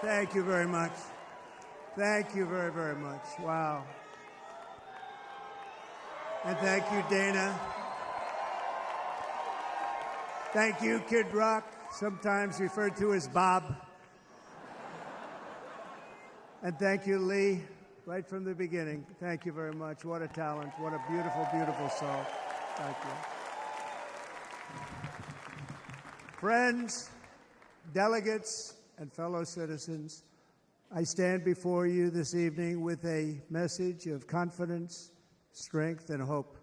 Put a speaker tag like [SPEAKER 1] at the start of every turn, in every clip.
[SPEAKER 1] Thank you very much. Thank you very, very much. Wow. And thank you, Dana. Thank you, Kid Rock, sometimes referred to as Bob. And thank you, Lee, right from the beginning. Thank you very much. What a talent. What a beautiful, beautiful soul. Thank you. Friends, delegates, and fellow citizens, I stand before you this evening with a message of confidence, strength, and hope.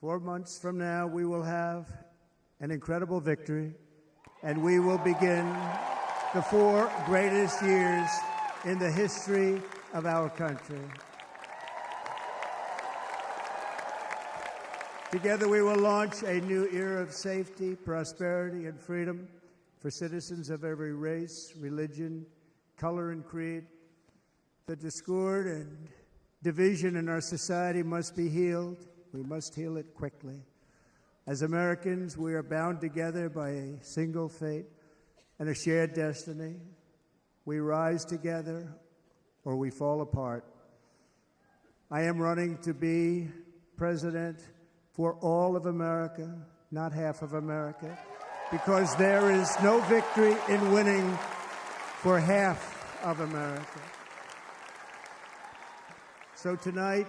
[SPEAKER 1] 4 months from now, we will have an incredible victory, and we will begin the 4 greatest years in the history of our country. Together, we will launch a new era of safety, prosperity, and freedom for citizens of every race, religion, color, and creed. The discord and division in our society must be healed. We must heal it quickly. As Americans, we are bound together by a single fate and a shared destiny. We rise together or we fall apart. I am running to be president for all of America, not half of America, because there is no victory in winning for half of America. So tonight,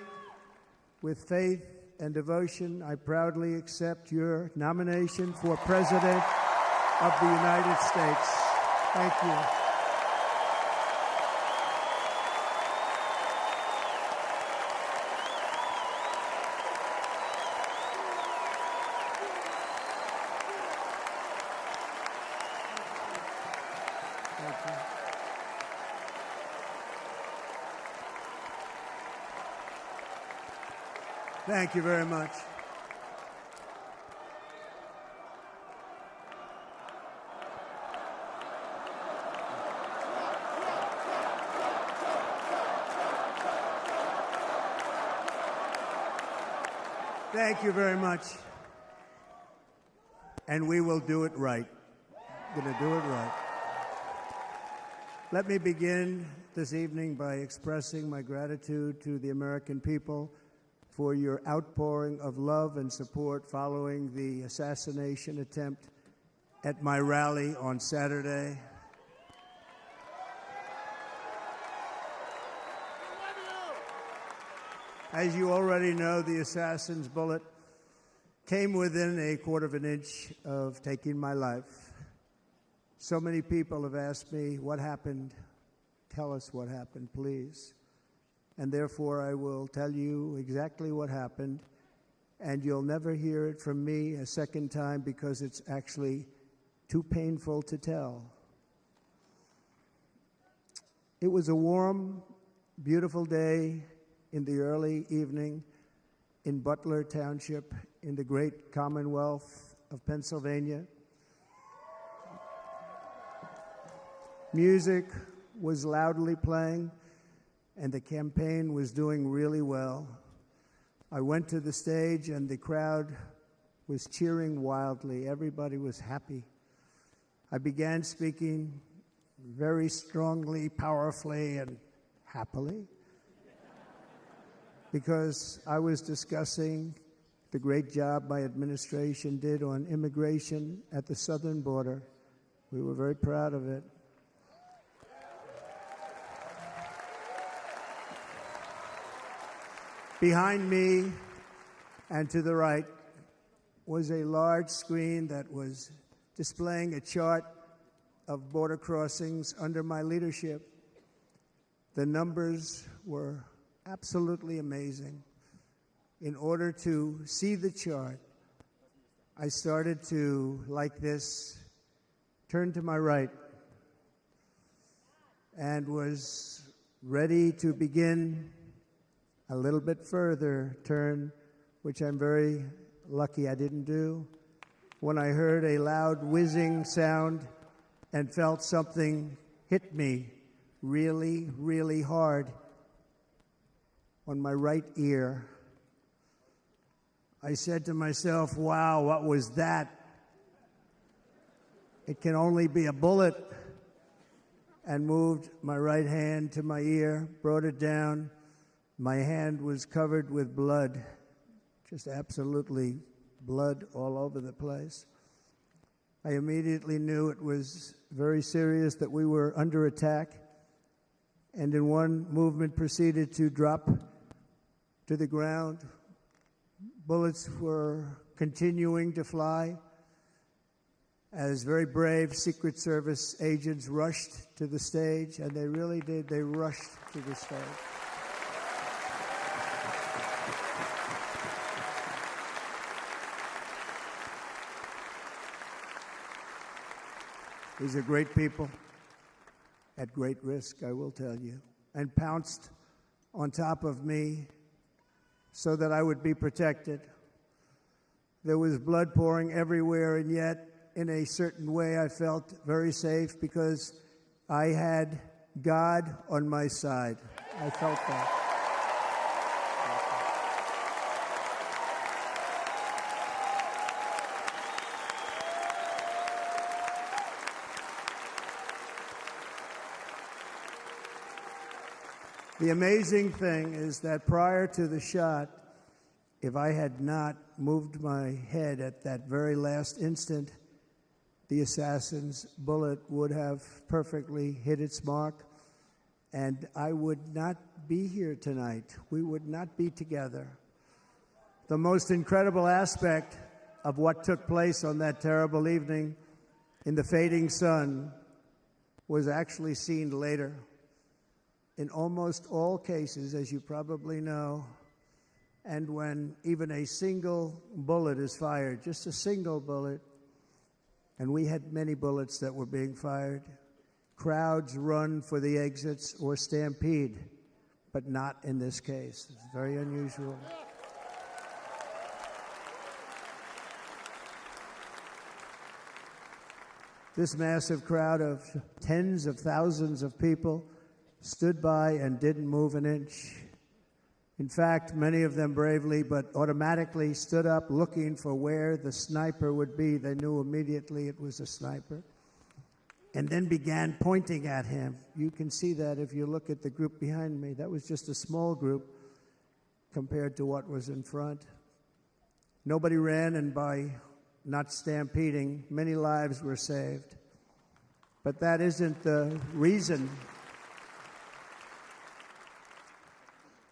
[SPEAKER 1] with faith and devotion, I proudly accept your nomination for President of the United States. Thank you. Thank you very much. Thank you very much. And we will do it right. We're going to do it right. Let me begin this evening by expressing my gratitude to the American people for your outpouring of love and support following the assassination attempt at my rally on Saturday. As you already know, the assassin's bullet came within a quarter of an inch of taking my life. So many people have asked me, what happened? Tell us what happened, please. And therefore, I will tell you exactly what happened, and you'll never hear it from me a second time because it's actually too painful to tell. It was a warm, beautiful day in the early evening in Butler Township in the great Commonwealth of Pennsylvania. Music was loudly playing, and the campaign was doing really well. I went to the stage, and the crowd was cheering wildly. Everybody was happy. I began speaking very strongly, powerfully, and happily because I was discussing the great job my administration did on immigration at the southern border. We were very proud of it. Behind me and to the right was a large screen that was displaying a chart of border crossings under my leadership. The numbers were absolutely amazing. In order to see the chart, I started to, like this, turn to my right and was ready to begin a little bit further turn, which I'm very lucky I didn't do, when I heard a loud whizzing sound and felt something hit me really, really hard on my right ear. I said to myself, wow, what was that? It can only be a bullet. and moved my right hand to my ear, brought it down. My hand was covered with blood, just absolutely blood all over the place. I immediately knew it was very serious, that we were under attack, and in one movement proceeded to drop to the ground. Bullets were continuing to fly as very brave Secret Service agents rushed to the stage, and they really did. They rushed to the stage. These are great people at great risk, I will tell you, and pounced on top of me so that I would be protected. There was blood pouring everywhere, and yet, in a certain way, I felt very safe because I had God on my side. I felt that. The amazing thing is that prior to the shot, if I had not moved my head at that very last instant, the assassin's bullet would have perfectly hit its mark, and I would not be here tonight. We would not be together. The most incredible aspect of what took place on that terrible evening in the fading sun was actually seen later. In almost all cases, as you probably know, and when even a single bullet is fired, just a single bullet, and we had many bullets that were being fired, crowds run for the exits or stampede, but not in this case. It's very unusual. This massive crowd of tens of thousands of people stood by and didn't move an inch. In fact, many of them bravely but automatically stood up looking for where the sniper would be. They knew immediately it was a sniper, and then began pointing at him. You can see that if you look at the group behind me. That was just a small group compared to what was in front. Nobody ran, and by not stampeding, many lives were saved. But that isn't the reason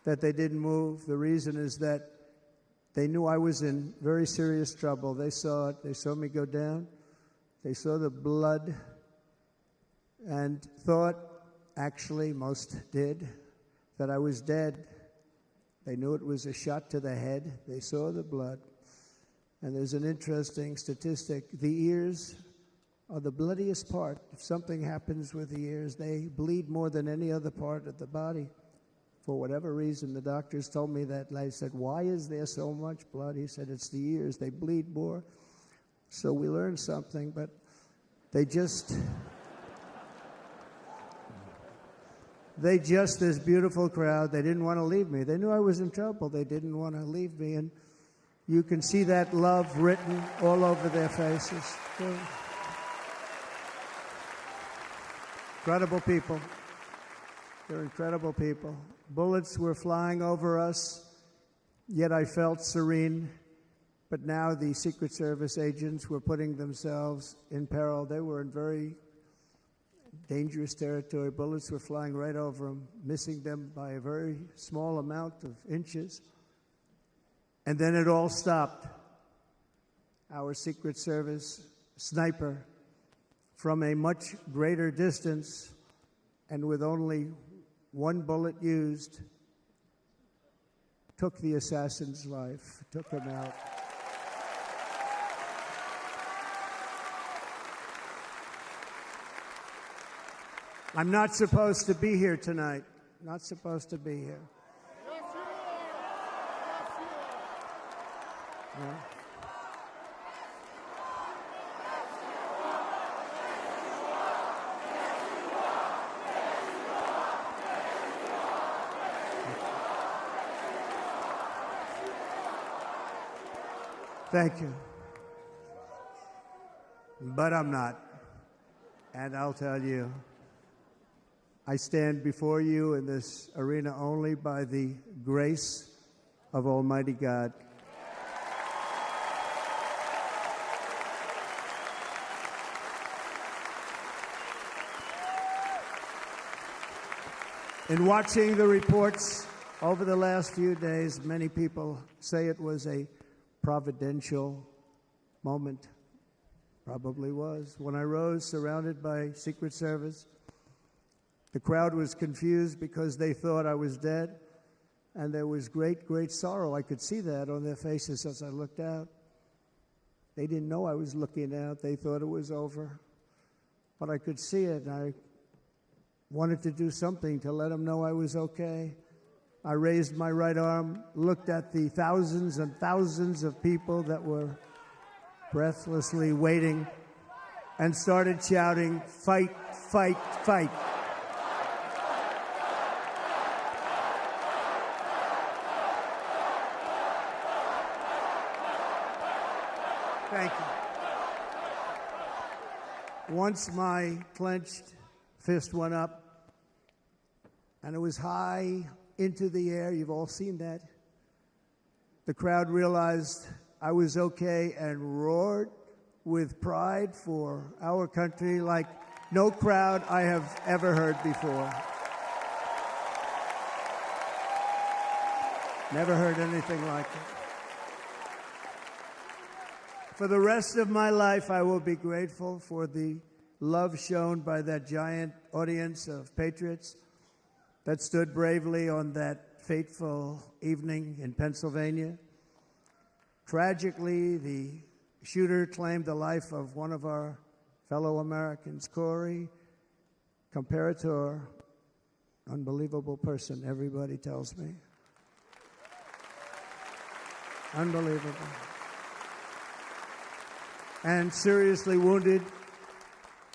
[SPEAKER 1] that they didn't move. The reason is that they knew I was in very serious trouble. They saw it. They saw me go down. They saw the blood and thought, actually most did, that I was dead. They knew it was a shot to the head. They saw the blood. And there's an interesting statistic. The ears are the bloodiest part. If something happens with the ears, they bleed more than any other part of the body. For whatever reason, the doctors told me that. And I said, why is there so much blood? He said, it's the ears. They bleed more. So we learned something, but they just, this beautiful crowd, they didn't want to leave me. They knew I was in trouble. They didn't want to leave me. And you can see that love written all over their faces. Incredible people. They're incredible people. Bullets were flying over us, yet I felt serene. But now the Secret Service agents were putting themselves in peril. They were in very dangerous territory. Bullets were flying right over them, missing them by a very small amount of inches. And then it all stopped. Our Secret Service sniper, from a much greater distance and with only one bullet used, took the assassin's life, took him out. I'm not supposed to be here tonight. Not supposed to be here.
[SPEAKER 2] Yes, you are. Yes, you are.
[SPEAKER 1] Yeah. Thank you. But I'm not. And I'll tell you, I stand before you in this arena only by the grace of Almighty God. In watching the reports over the last few days, many people say it was a providential moment. Probably was. When I rose, surrounded by Secret Service, the crowd was confused because they thought I was dead, and there was great, great sorrow. I could see that on their faces as I looked out. They didn't know I was looking out. They thought it was over. But I could see it, and I wanted to do something to let them know I was okay. I raised my right arm, looked at the thousands and thousands of people that were breathlessly waiting, and started shouting, "Fight, fight, fight." Thank you. Once my clenched fist went up, and it was high into the air. You've all seen that. The crowd realized I was okay and roared with pride for our country like no crowd I have ever heard before. Never heard anything like it. For the rest of my life, I will be grateful for the love shown by that giant audience of patriots that stood bravely on that fateful evening in Pennsylvania. Tragically, the shooter claimed the life of one of our fellow Americans, Corey Comparator. Unbelievable person, everybody tells me. Unbelievable. And seriously wounded,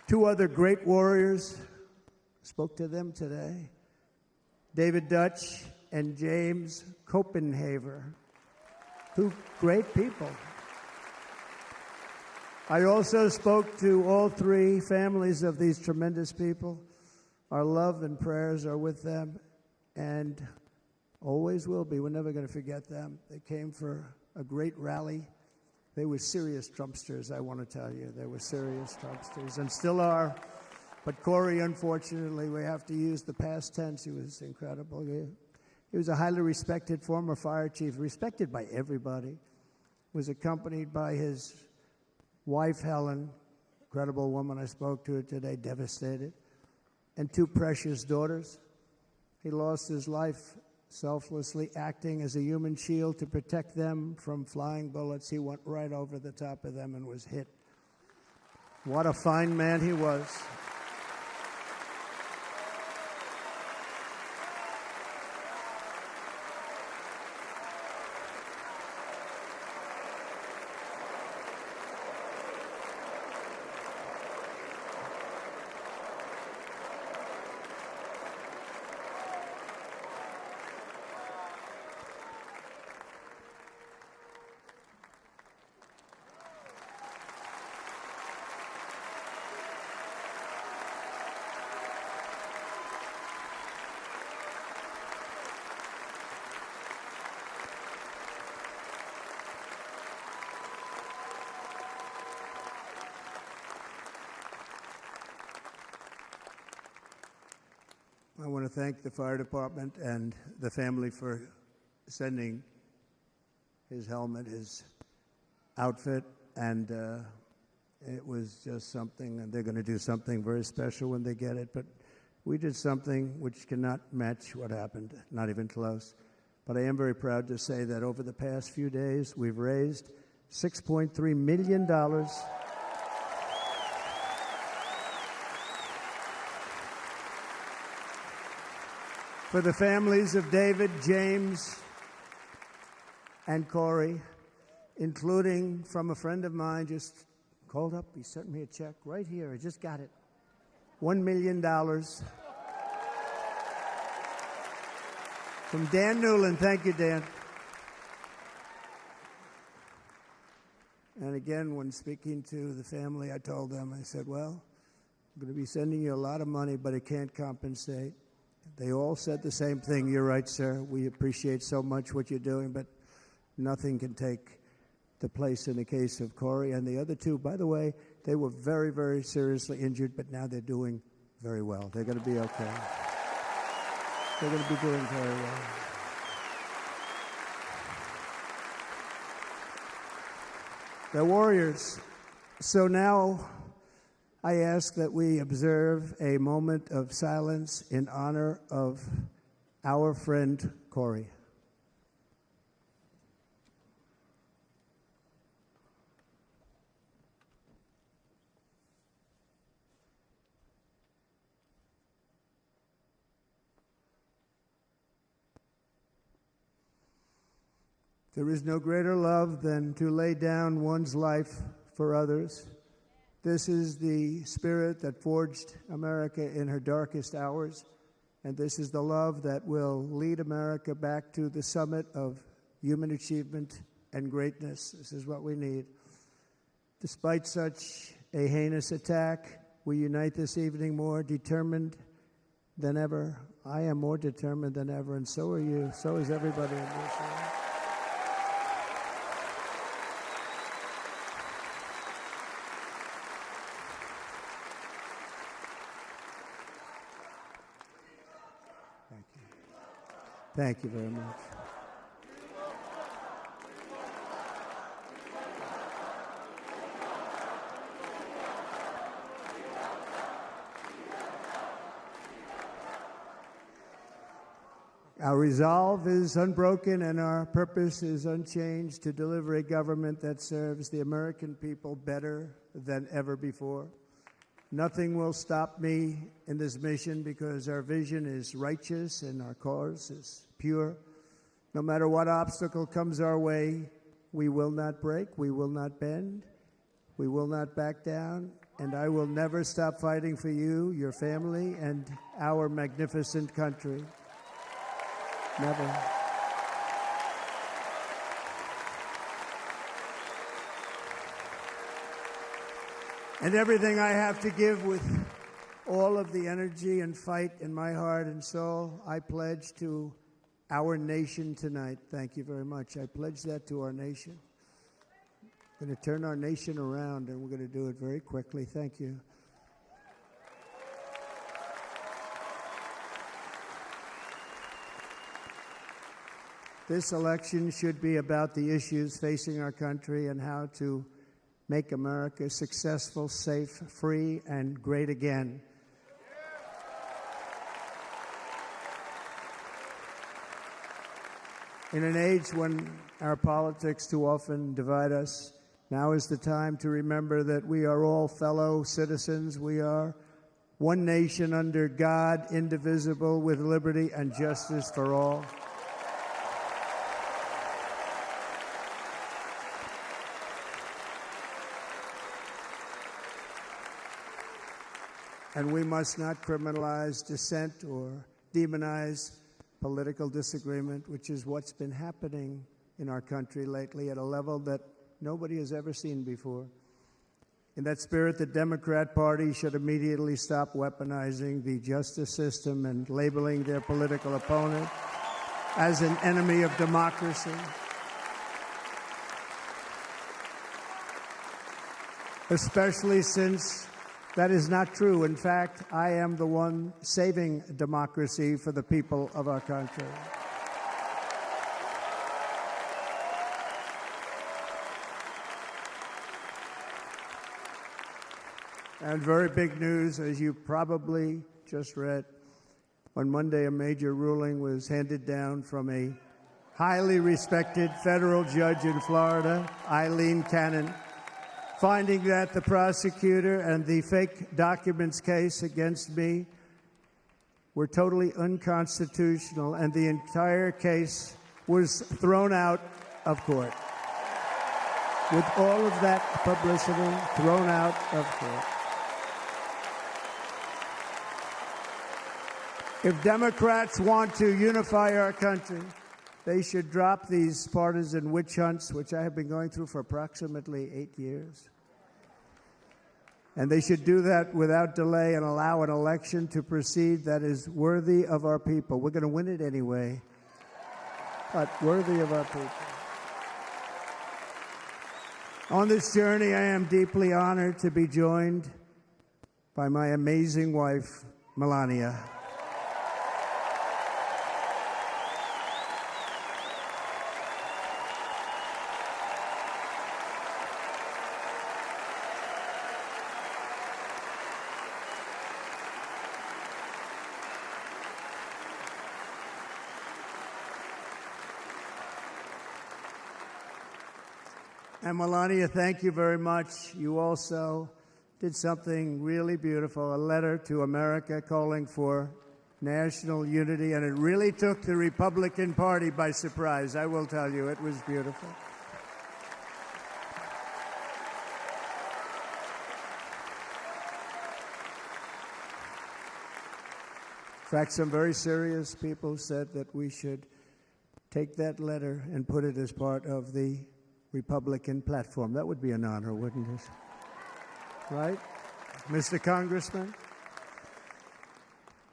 [SPEAKER 1] two other great warriors. Spoke to them today. David Dutch and James Copenhaver. Two great people. I also spoke to all three families of these tremendous people. Our love and prayers are with them, and always will be. We're never going to forget them. They came for a great rally. They were serious Trumpsters, I want to tell you. They were serious Trumpsters, and still are. But Corey, unfortunately, we have to use the past tense. He was incredible. He was a highly respected former fire chief, respected by everybody. Was accompanied by his wife, Helen, incredible woman. I spoke to her today, devastated, and two precious daughters. He lost his life selflessly acting as a human shield to protect them from flying bullets. He went right over the top of them and was hit. What a fine man he was. I want to thank the fire department and the family for sending his helmet, his outfit, and it was just something, and they're going to do something very special when they get it. But we did something which cannot match what happened, not even close. But I am very proud to say that over the past few days, we've raised $6.3 million for the families of David, James, and Corey, including from a friend of mine just called up. He sent me a check right here. I just got it. $1 million from Dan Newland. Thank you, Dan. And again, when speaking to the family, I told them, I said, well, I'm going to be sending you a lot of money, but it can't compensate. They all said the same thing. You're right, sir. We appreciate so much what you're doing, but nothing can take the place in the case of Corey. And the other two, by the way, they were very, very seriously injured, but now they're doing very well. They're going to be okay. They're going to be doing very well. They're warriors. So now I ask that we observe a moment of silence in honor of our friend Corey. There is no greater love than to lay down one's life for others. This is the spirit that forged America in her darkest hours, and this is the love that will lead America back to the summit of human achievement and greatness. This is what we need. Despite such a heinous attack, we unite this evening more determined than ever. I am more determined than ever, and so are you. So is everybody in this room. Thank you very much. Our resolve is unbroken and our purpose is unchanged to deliver a government that serves the American people better than ever before. Nothing will stop me in this mission because our vision is righteous and our cause is pure. No matter what obstacle comes our way, we will not break, we will not bend, we will not back down, and I will never stop fighting for you, your family, and our magnificent country. Never. And everything I have to give with all of the energy and fight in my heart and soul, I pledge to our nation tonight. Thank you very much. I pledge that to our nation. We're going to turn our nation around, and we're going to do it very quickly. Thank you. This election should be about the issues facing our country and how to make America successful, safe, free, and great again. In an age when our politics too often divide us, now is the time to remember that we are all fellow citizens. We are one nation under God, indivisible, with liberty and justice for all. And we must not criminalize dissent or demonize political disagreement, which is what's been happening in our country lately at a level that nobody has ever seen before. In that spirit, the Democrat Party should immediately stop weaponizing the justice system and labeling their political opponent as an enemy of democracy. Especially since that is not true. In fact, I am the one saving democracy for the people of our country. And very big news, as you probably just read, on Monday a major ruling was handed down from a highly respected federal judge in Florida, Eileen Cannon, finding that the prosecutor and the fake documents case against me were totally unconstitutional, and the entire case was thrown out of court. With all of that publicity, thrown out of court. If Democrats want to unify our country, they should drop these partisan witch hunts, which I have been going through for approximately 8 years, And they should do that without delay and allow an election to proceed that is worthy of our people. We're going to win it anyway, but worthy of our people. On this journey, I am deeply honored to be joined by my amazing wife, Melania. And Melania, thank you very much. You also did something really beautiful, a letter to America calling for national unity, and it really took the Republican Party by surprise. I will tell you, it was beautiful. In fact, some very serious people said that we should take that letter and put it as part of the Republican platform. That would be an honor, wouldn't it? Right, Mr. Congressman?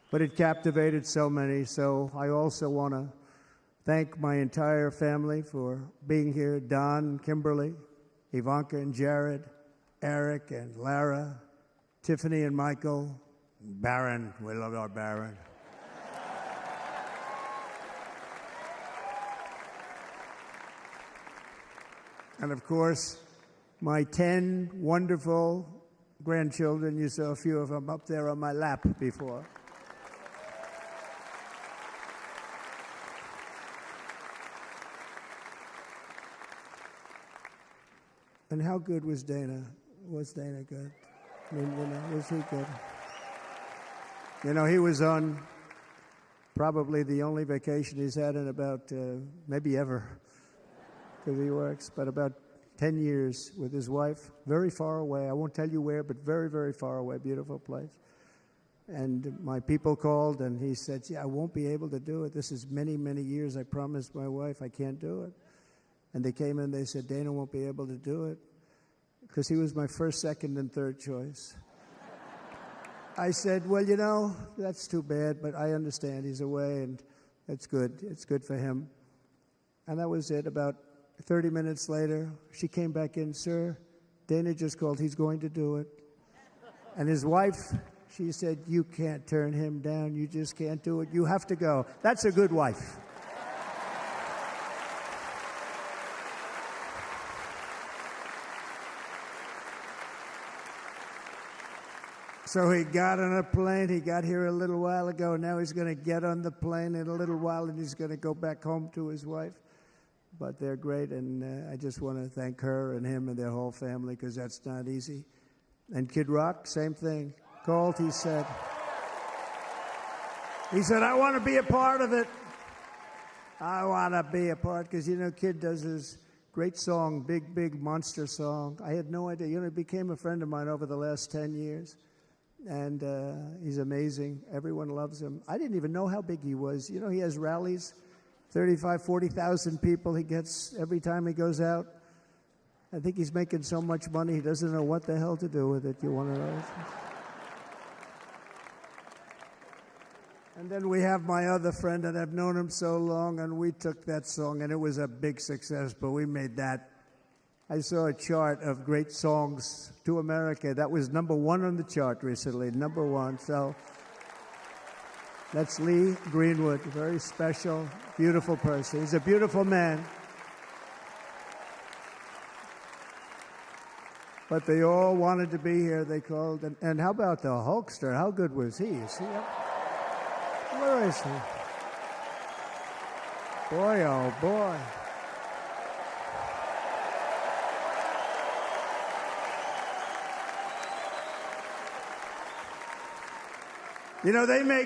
[SPEAKER 1] But it captivated so many, so I also want to thank my entire family for being here. Don, Kimberly, Ivanka and Jared, Eric and Lara, Tiffany and Michael, Barron. We love our Barron. And of course, my 10 wonderful grandchildren. You saw a few of them up there on my lap before. And how good was Dana? Was Dana good? I mean, was he good? He was on probably the only vacation he's had in about, maybe ever, because he works, but about 10 years with his wife, very far away. I won't tell you where, but very, very far away, beautiful place. And my people called, and he said, I won't be able to do it. This is many, many years. I promised my wife I can't do it. And they came in, they said, Dana won't be able to do it, because he was my first, second, and third choice. I said, well, that's too bad, but I understand. He's away, and it's good. It's good for him. And that was it. About 30 minutes later, she came back in, sir, Dana just called. He's going to do it. And his wife, she said, you can't turn him down. You just can't do it. You have to go. That's a good wife. So he got on a plane. He got here a little while ago. Now he's going to get on the plane in a little while, and he's going to go back home to his wife. But they're great, and I just want to thank her and him and their whole family, because that's not easy. And Kid Rock, same thing. Called, he said, I want to be a part of it. I want to be a part, because, Kid does his great song, Big, Big Monster song. I had no idea. He became a friend of mine over the last 10 years. And he's amazing. Everyone loves him. I didn't even know how big he was. He has rallies, 35,000, 40,000 people he gets every time he goes out. I think he's making so much money, he doesn't know what the hell to do with it. You want to know? And then we have my other friend, and I've known him so long, and we took that song, and it was a big success, but we made that. I saw a chart of great songs to America. That was #1 on the chart recently, #1. So that's Lee Greenwood, a very special, beautiful person. He's a beautiful man. But they all wanted to be here. They called. And how about the Hulkster? How good was he? Is he up? Where is he? Boy, oh boy. They may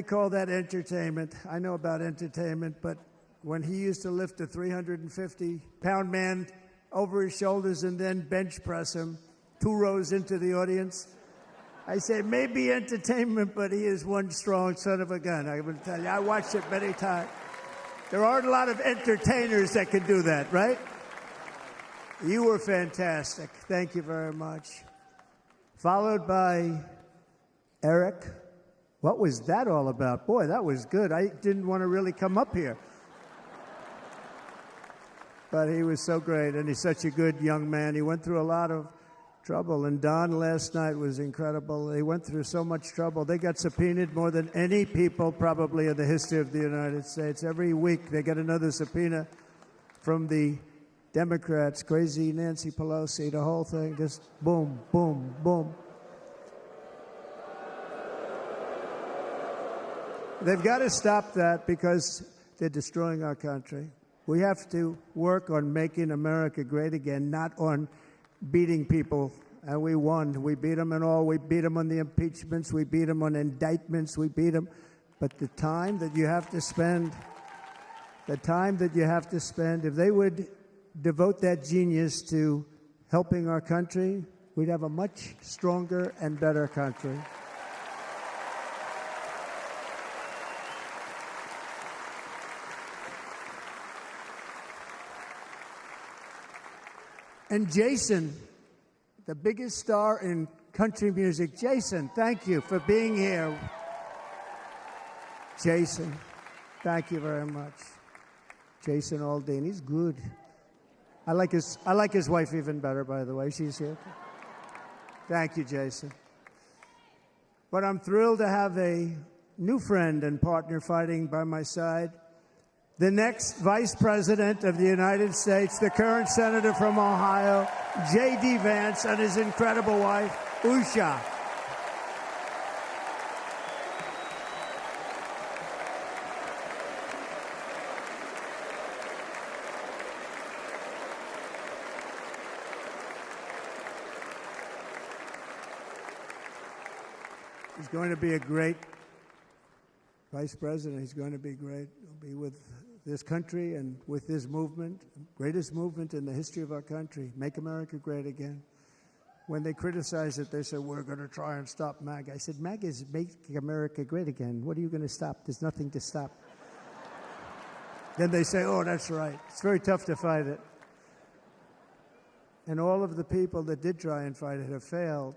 [SPEAKER 1] call that entertainment. I know about entertainment, but when he used to lift a 350-pound man over his shoulders and then bench press him 2 rows into the audience, I say, maybe entertainment, but he is one strong son of a gun. I will tell you, I watched it many times. There aren't a lot of entertainers that can do that, right? You were fantastic. Thank you very much. followed by Eric. What was that all about? Boy, that was good. I didn't want to really come up here. But he was so great, and he's such a good young man. He went through a lot of trouble, and Don last night was incredible. They went through so much trouble. They got subpoenaed more than any people probably in the history of the United States. Every week they get another subpoena from the Democrats, crazy Nancy Pelosi, the whole thing, just boom, boom, boom. They've got to stop that because they're destroying our country. We have to work on making America great again, not on beating people. And we won. We beat them in all. We beat them on the impeachments. We beat them on indictments. We beat them. But the time that you have to spend, if they would devote that genius to helping our country, we'd have a much stronger and better country. And Jason, the biggest star in country music. Jason, thank you for being here. Jason, thank you very much. Jason Aldean, he's good. I like his wife even better, by the way. She's here. Thank you, Jason. But I'm thrilled to have a new friend and partner fighting by my side. The next Vice President of the United States, the current Senator from Ohio, J.D. Vance, and his incredible wife, Usha. He's going to be a great Vice President. He's going to be great. He'll be with this country and with this movement, greatest movement in the history of our country, Make America Great Again. When they criticize it, they say, we're going to try and stop MAGA. I said, MAGA is Make America Great Again. What are you going to stop? There's nothing to stop. Then they say, oh, that's right. It's very tough to fight it. And all of the people that did try and fight it have failed.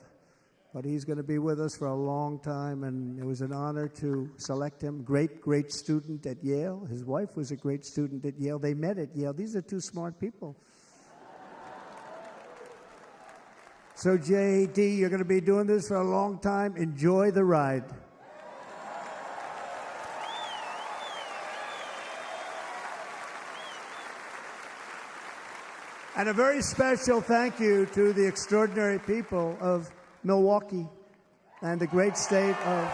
[SPEAKER 1] But he's going to be with us for a long time, and it was an honor to select him. Great, great student at Yale. His wife was a great student at Yale. They met at Yale. These are two smart people. So, J.D., you're going to be doing this for a long time. Enjoy the ride. And a very special thank you to the extraordinary people of Milwaukee and the great state of...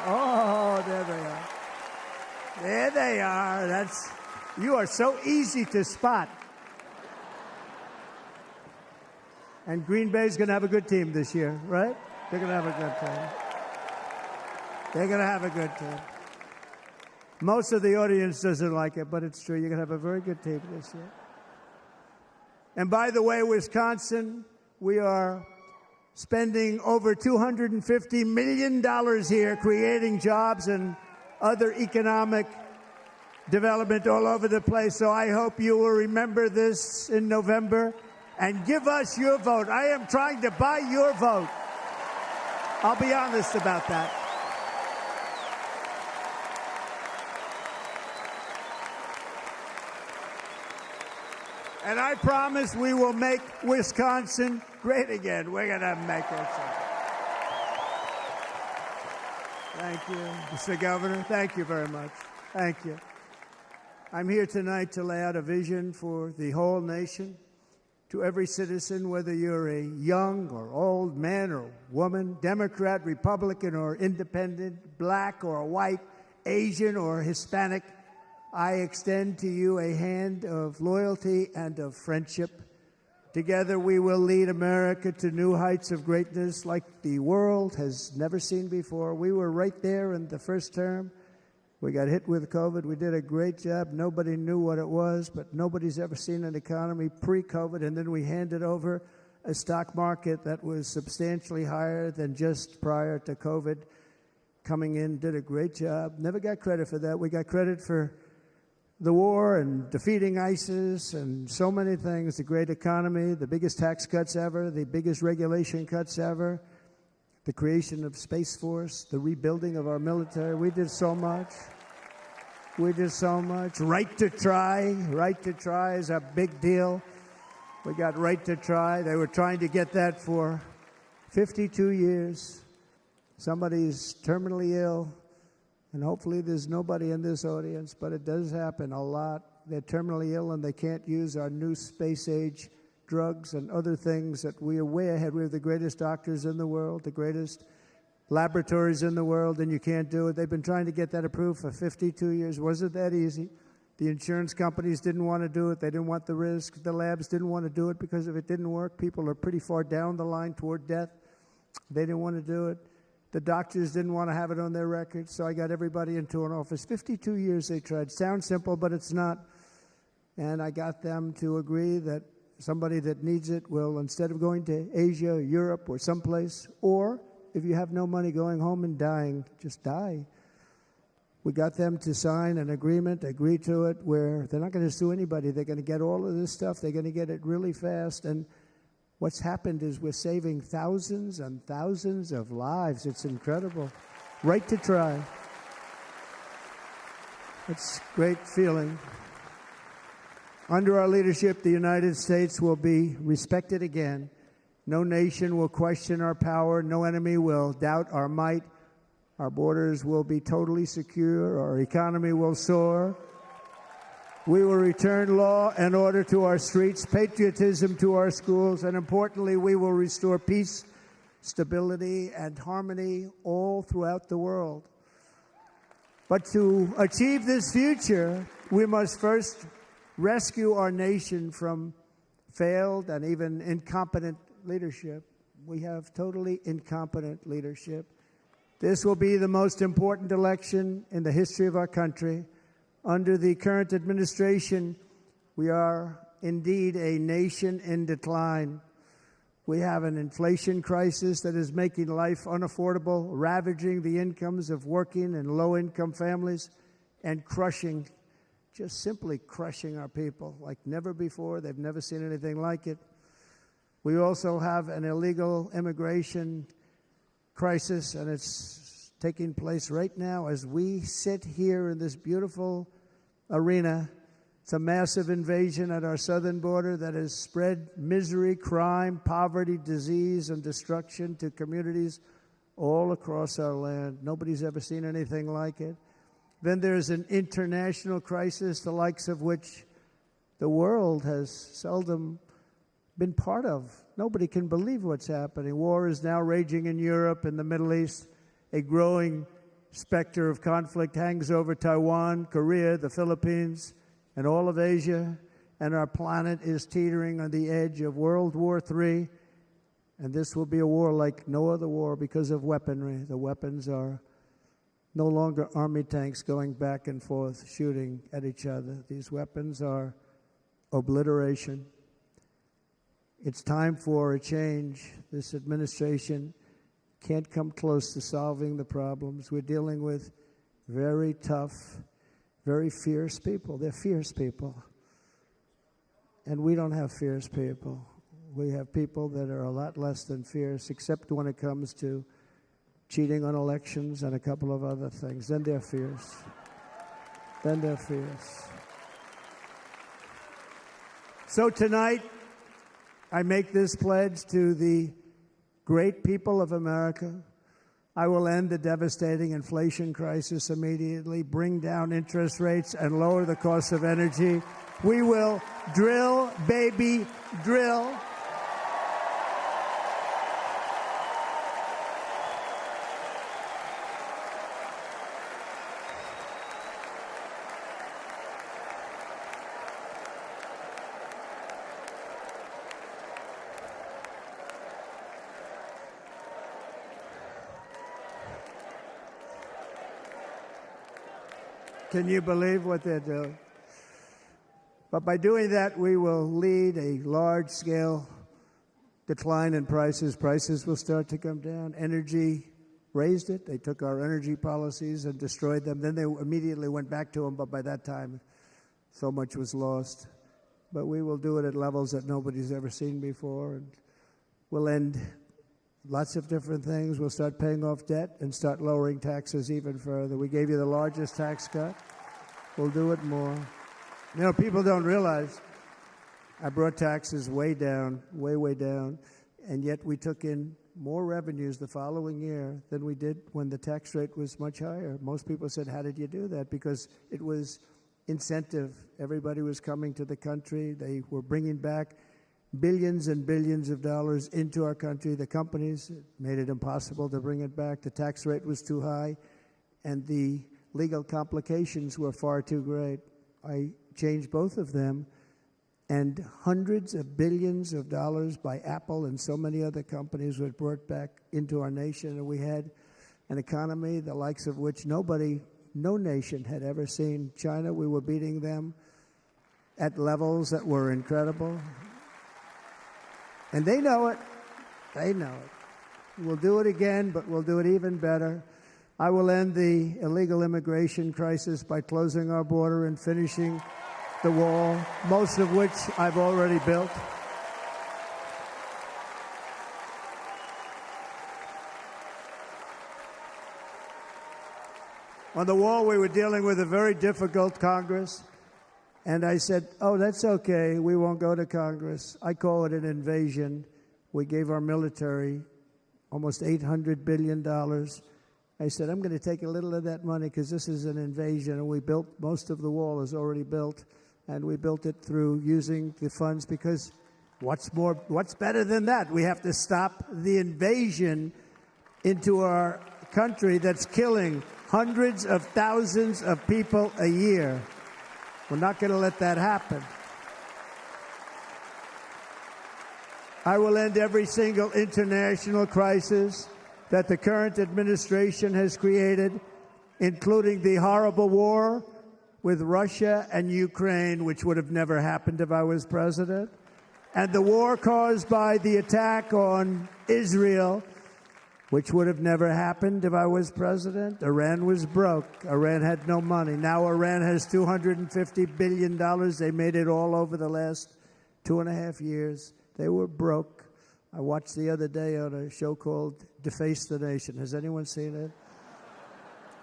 [SPEAKER 1] Oh, there they are. There they are. You are so easy to spot. And Green Bay's going to have a good team this year, right? They're going to have a good team. They're going to have a good team. Most of the audience doesn't like it, but it's true. You're going to have a very good team this year. And by the way, Wisconsin, we are spending over $250 million here creating jobs and other economic development all over the place. So I hope you will remember this in November and give us your vote. I am trying to buy your vote. I'll be honest about that. And I promise we will make Wisconsin great again. We're going to make it. Thank you, Mr. Governor. Thank you very much. Thank you. I'm here tonight to lay out a vision for the whole nation, to every citizen, whether you're a young or old man or woman, Democrat, Republican, or independent, black or white, Asian or Hispanic. I extend to you a hand of loyalty and of friendship. Together we will lead America to new heights of greatness like the world has never seen before. We were right there in the first term. We got hit with COVID. We did a great job. Nobody knew what it was, but nobody's ever seen an economy pre-COVID. And then we handed over a stock market that was substantially higher than just prior to COVID. Coming in, did a great job. Never got credit for that. We got credit for the war and defeating ISIS and so many things, the great economy, the biggest tax cuts ever, the biggest regulation cuts ever, the creation of Space Force, the rebuilding of our military. We did so much. We did so much. Right to try. Right to try is a big deal. We got right to try. They were trying to get that for 52 years. Somebody's terminally ill, and hopefully there's nobody in this audience, but it does happen a lot. They're terminally ill and they can't use our new space-age drugs and other things that we are way ahead. We have the greatest doctors in the world, the greatest laboratories in the world, and you can't do it. They've been trying to get that approved for 52 years. Wasn't that easy? The insurance companies didn't want to do it. They didn't want the risk. The labs didn't want to do it because if it didn't work, people are pretty far down the line toward death. They didn't want to do it. The doctors didn't want to have it on their records, so I got everybody into an office. 52 years they tried. Sounds simple, but it's not. And I got them to agree that somebody that needs it will, instead of going to Asia, Europe, or someplace, or if you have no money, going home and dying, just die. We got them to sign an agreement, agree to it, where they're not going to sue anybody. They're going to get all of this stuff. They're going to get it really fast. And what's happened is we're saving thousands and thousands of lives. It's incredible. Right to try. It's a great feeling. Under our leadership, the United States will be respected again. No nation will question our power. No enemy will doubt our might. Our borders will be totally secure. Our economy will soar. We will return law and order to our streets, patriotism to our schools, and importantly, we will restore peace, stability, and harmony all throughout the world. But to achieve this future, we must first rescue our nation from failed and even incompetent leadership. We have totally incompetent leadership. This will be the most important election in the history of our country. Under the current administration, we are indeed a nation in decline. We have an inflation crisis that is making life unaffordable, ravaging the incomes of working and low-income families, and crushing, just simply crushing our people like never before. They've never seen anything like it. We also have an illegal immigration crisis, and it's taking place right now as we sit here in this beautiful arena. It's a massive invasion at our southern border that has spread misery, crime, poverty, disease, and destruction to communities all across our land. Nobody's ever seen anything like it. Then there's an international crisis, the likes of which the world has seldom been part of. Nobody can believe what's happening. War is now raging in Europe and the Middle East. A growing specter of conflict hangs over Taiwan, Korea, the Philippines, and all of Asia. And our planet is teetering on the edge of World War III. And this will be a war like no other war because of weaponry. The weapons are no longer army tanks going back and forth shooting at each other. These weapons are obliteration. It's time for a change. This administration can't come close to solving the problems. We're dealing with very tough, very fierce people. They're fierce people. And we don't have fierce people. We have people that are a lot less than fierce, except when it comes to cheating on elections and a couple of other things. Then they're fierce. Then they're fierce. So tonight, I make this pledge to the great people of America. I will end the devastating inflation crisis immediately, bring down interest rates, and lower the cost of energy. We will drill, baby, drill. Can you believe what they're doing? But by doing that, we will lead a large-scale decline in prices. Prices will start to come down. Energy raised it. They took our energy policies and destroyed them. Then they immediately went back to them, but by that time, So much was lost. But we will do it at levels that nobody's ever seen before. And we'll end lots of different things. We'll start paying off debt and start lowering taxes even further. We gave you the largest tax cut. We'll do it more. You know, people don't realize I brought taxes way down, way down, and yet we took in more revenues the following year than we did when the tax rate was much higher. Most people said, how did you do that? Because it was incentive. Everybody was coming to the country. They were bringing back billions and billions of dollars into our country. The companies made it impossible to bring it back. The tax rate was too high, and the legal complications were far too great. I changed both of them, and hundreds of billions of dollars by Apple and so many other companies were brought back into our nation, and we had an economy the likes of which no nation had ever seen. China, we were beating them at levels that were incredible. And they know it. They know it. We'll do it again, but we'll do it even better. I will end the illegal immigration crisis by closing our border and finishing the wall, most of which I've already built. On the wall, we were dealing with a very difficult Congress, and I said, oh, that's okay, we won't go to Congress. I call it an invasion. We gave our military almost $800 billion. I said, I'm going to take a little of that money because this is an invasion, and we built, most of the wall is already built, and we built it through using the funds because what's better than that? We have to stop the invasion into our country that's killing hundreds of thousands of people a year. We're not going to let that happen. I will end every single international crisis that the current administration has created, including the horrible war with Russia and Ukraine, which would have never happened if I was president, and the war caused by the attack on Israel, which would have never happened if I was president. Iran was broke. Iran had no money. Now Iran has $250 billion. They made it all over the last 2.5 years. They were broke. I watched the other day on a show called Deface the Nation. Has anyone seen it?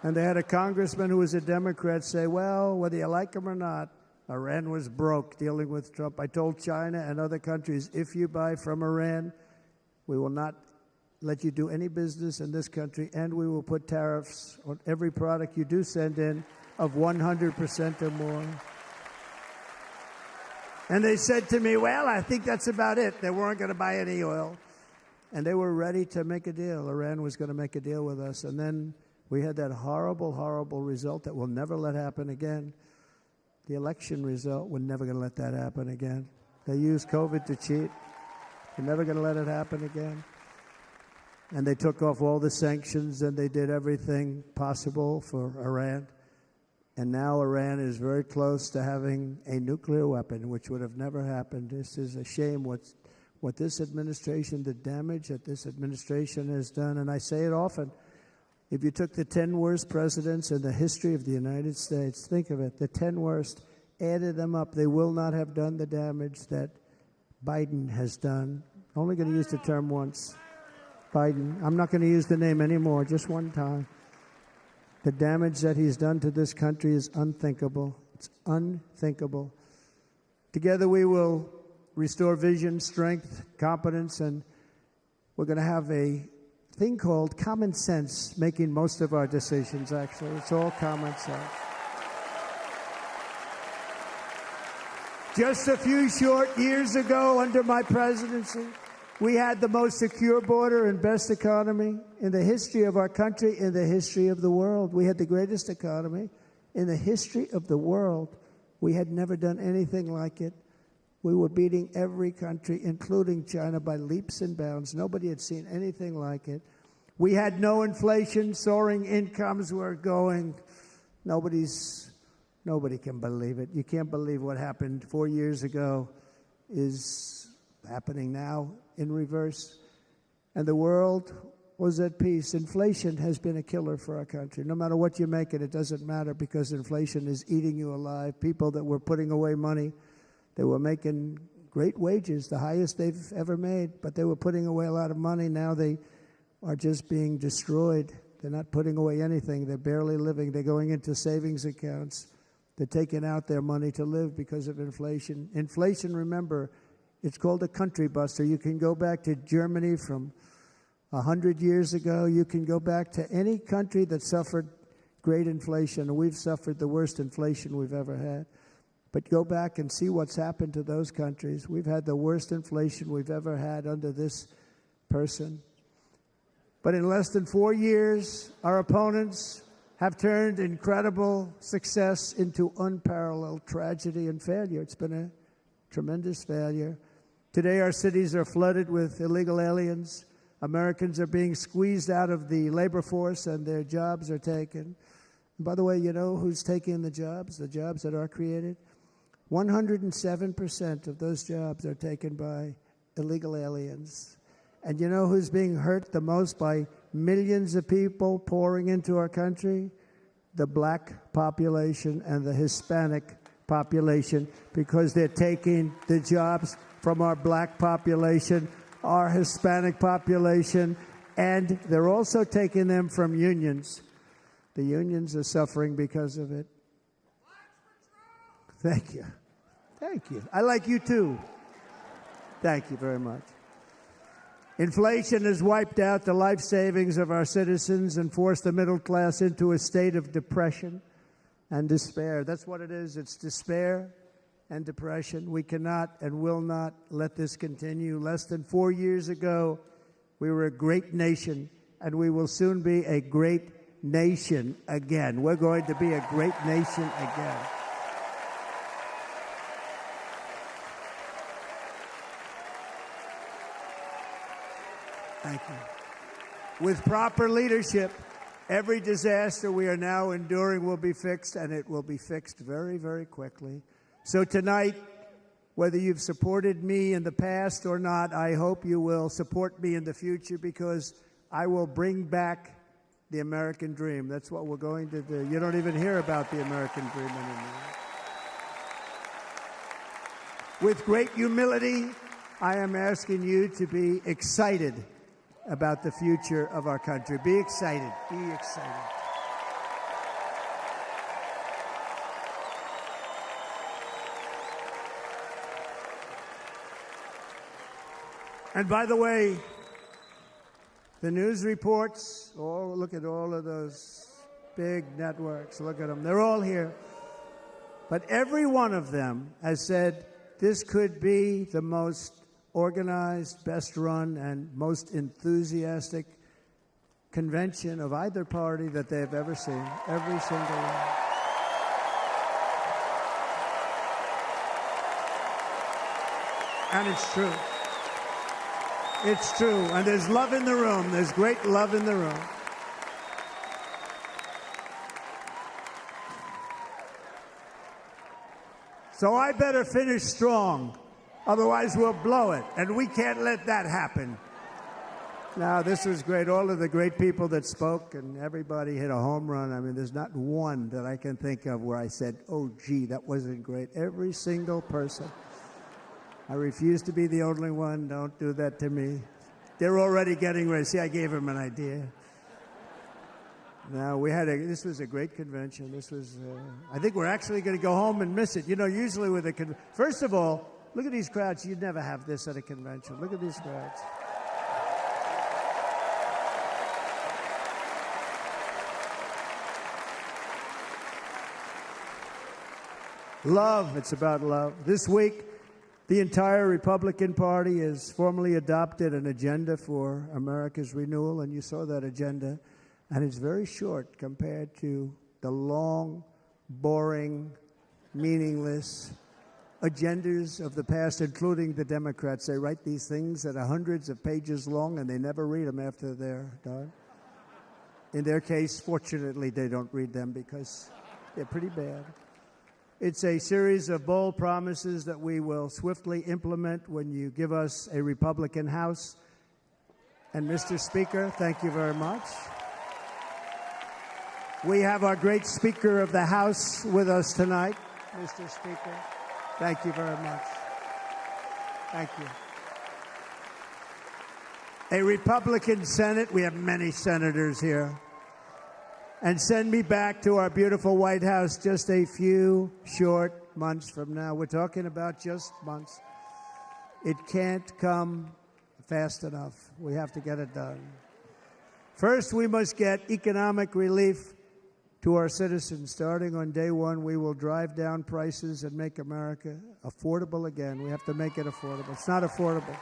[SPEAKER 1] And they had a congressman who was a Democrat say, well, whether you like him or not, Iran was broke dealing with Trump. I told China and other countries, if you buy from Iran, we will not let you do any business in this country, and we will put tariffs on every product you do send in of 100% or more. And they said to me, well, I think that's about it. They weren't going to buy any oil. And they were ready to make a deal. Iran was going to make a deal with us. And then we had that horrible, horrible result that we'll never let happen again. The election result, we're never going to let that happen again. They used COVID to cheat. We're never going to let it happen again. And they took off all the sanctions, and they did everything possible for Iran. And now Iran is very close to having a nuclear weapon, which would have never happened. This is a shame what this administration, the damage that this administration has done. And I say it often. If you took the 10 worst presidents in the history of the United States, think of it, the 10 worst, added them up, they will not have done the damage that Biden has done. Only going to use the term once. Biden. I'm not going to use the name anymore, just one time. The damage that he's done to this country is unthinkable. It's unthinkable. Together we will restore vision, strength, competence, and we're going to have a thing called common sense making most of our decisions, actually. It's all common sense. Just a few short years ago, under my presidency, we had the most secure border and best economy in the history of our country, in the history of the world. We had the greatest economy in the history of the world. We had never done anything like it. We were beating every country, including China, by leaps and bounds. Nobody had seen anything like it. We had no inflation. Soaring incomes were going. Nobody can believe it. You can't believe what happened 4 years ago is happening now in reverse. And the world was at peace. Inflation has been a killer for our country. No matter what you make it doesn't matter because inflation is eating you alive. People that were putting away money, they were making great wages, the highest they've ever made, but they were putting away a lot of money. Now they are just being destroyed. They're not putting away anything. They're barely living. They're going into savings accounts. They're taking out their money to live because of inflation. Inflation, remember, it's called a country buster. You can go back to Germany from 100 years ago. You can go back to any country that suffered great inflation. And we've suffered the worst inflation we've ever had. But go back and see what's happened to those countries. We've had the worst inflation we've ever had under this person. But in less than 4 years, our opponents have turned incredible success into unparalleled tragedy and failure. It's been a tremendous failure. Today, our cities are flooded with illegal aliens. Americans are being squeezed out of the labor force and their jobs are taken. And by the way, you know who's taking the jobs that are created? 107% of those jobs are taken by illegal aliens. And you know who's being hurt the most by millions of people pouring into our country? The black population and the Hispanic population, because they're taking the jobs from our black population, our Hispanic population, and they're also taking them from unions. The unions are suffering because of it. Thank you. Thank you. I like you too. Thank you very much. Inflation has wiped out the life savings of our citizens and forced the middle class into a state of depression and despair. That's what it is. It's despair and depression. We cannot and will not let this continue. Less than 4 years ago, we were a great nation, and we will soon be a great nation again. We're going to be a great nation again. Thank you. With proper leadership, every disaster we are now enduring will be fixed, and it will be fixed very, very quickly. So tonight, whether you've supported me in the past or not, I hope you will support me in the future, because I will bring back the American dream. That's what we're going to do. You don't even hear about the American dream anymore. With great humility, I am asking you to be excited about the future of our country. Be excited. Be excited. And by the way, the news reports, look at all of those big networks. Look at them. They're all here. But every one of them has said this could be the most organized, best run, and most enthusiastic convention of either party that they've ever seen. Every single one. And it's true. It's true. And there's love in the room. There's great love in the room. So I better finish strong. Otherwise, we'll blow it. And we can't let that happen. Now, this was great. All of the great people that spoke, and everybody hit a home run. I mean, there's not one that I can think of where I said, oh, gee, that wasn't great. Every single person. I refuse to be the only one. Don't do that to me. They're already getting ready. See, I gave them an idea. Now, this was a great convention. This was, I think we're actually going to go home and miss it. You know, usually with a first of all, look at these crowds. You'd never have this at a convention. Look at these crowds. Love. It's about love. This week, the entire Republican Party has formally adopted an agenda for America's renewal, and you saw that agenda. And it's very short compared to the long, boring, meaningless agendas of the past, including the Democrats. They write these things that are hundreds of pages long, and they never read them after they're done. In their case, fortunately, they don't read them because they're pretty bad. It's a series of bold promises that we will swiftly implement when you give us a Republican House And Mr. Speaker, thank you very much. We have our great Speaker of the House with us tonight. Mr. Speaker, thank you very much. Thank you. A Republican Senate, we have many senators here, and send me back to our beautiful White House just a few short months from now. We're talking about just months. It can't come fast enough. We have to get it done. First, we must get economic relief to our citizens. Starting on day one, we will drive down prices and make America affordable again. We have to make it affordable. It's not affordable.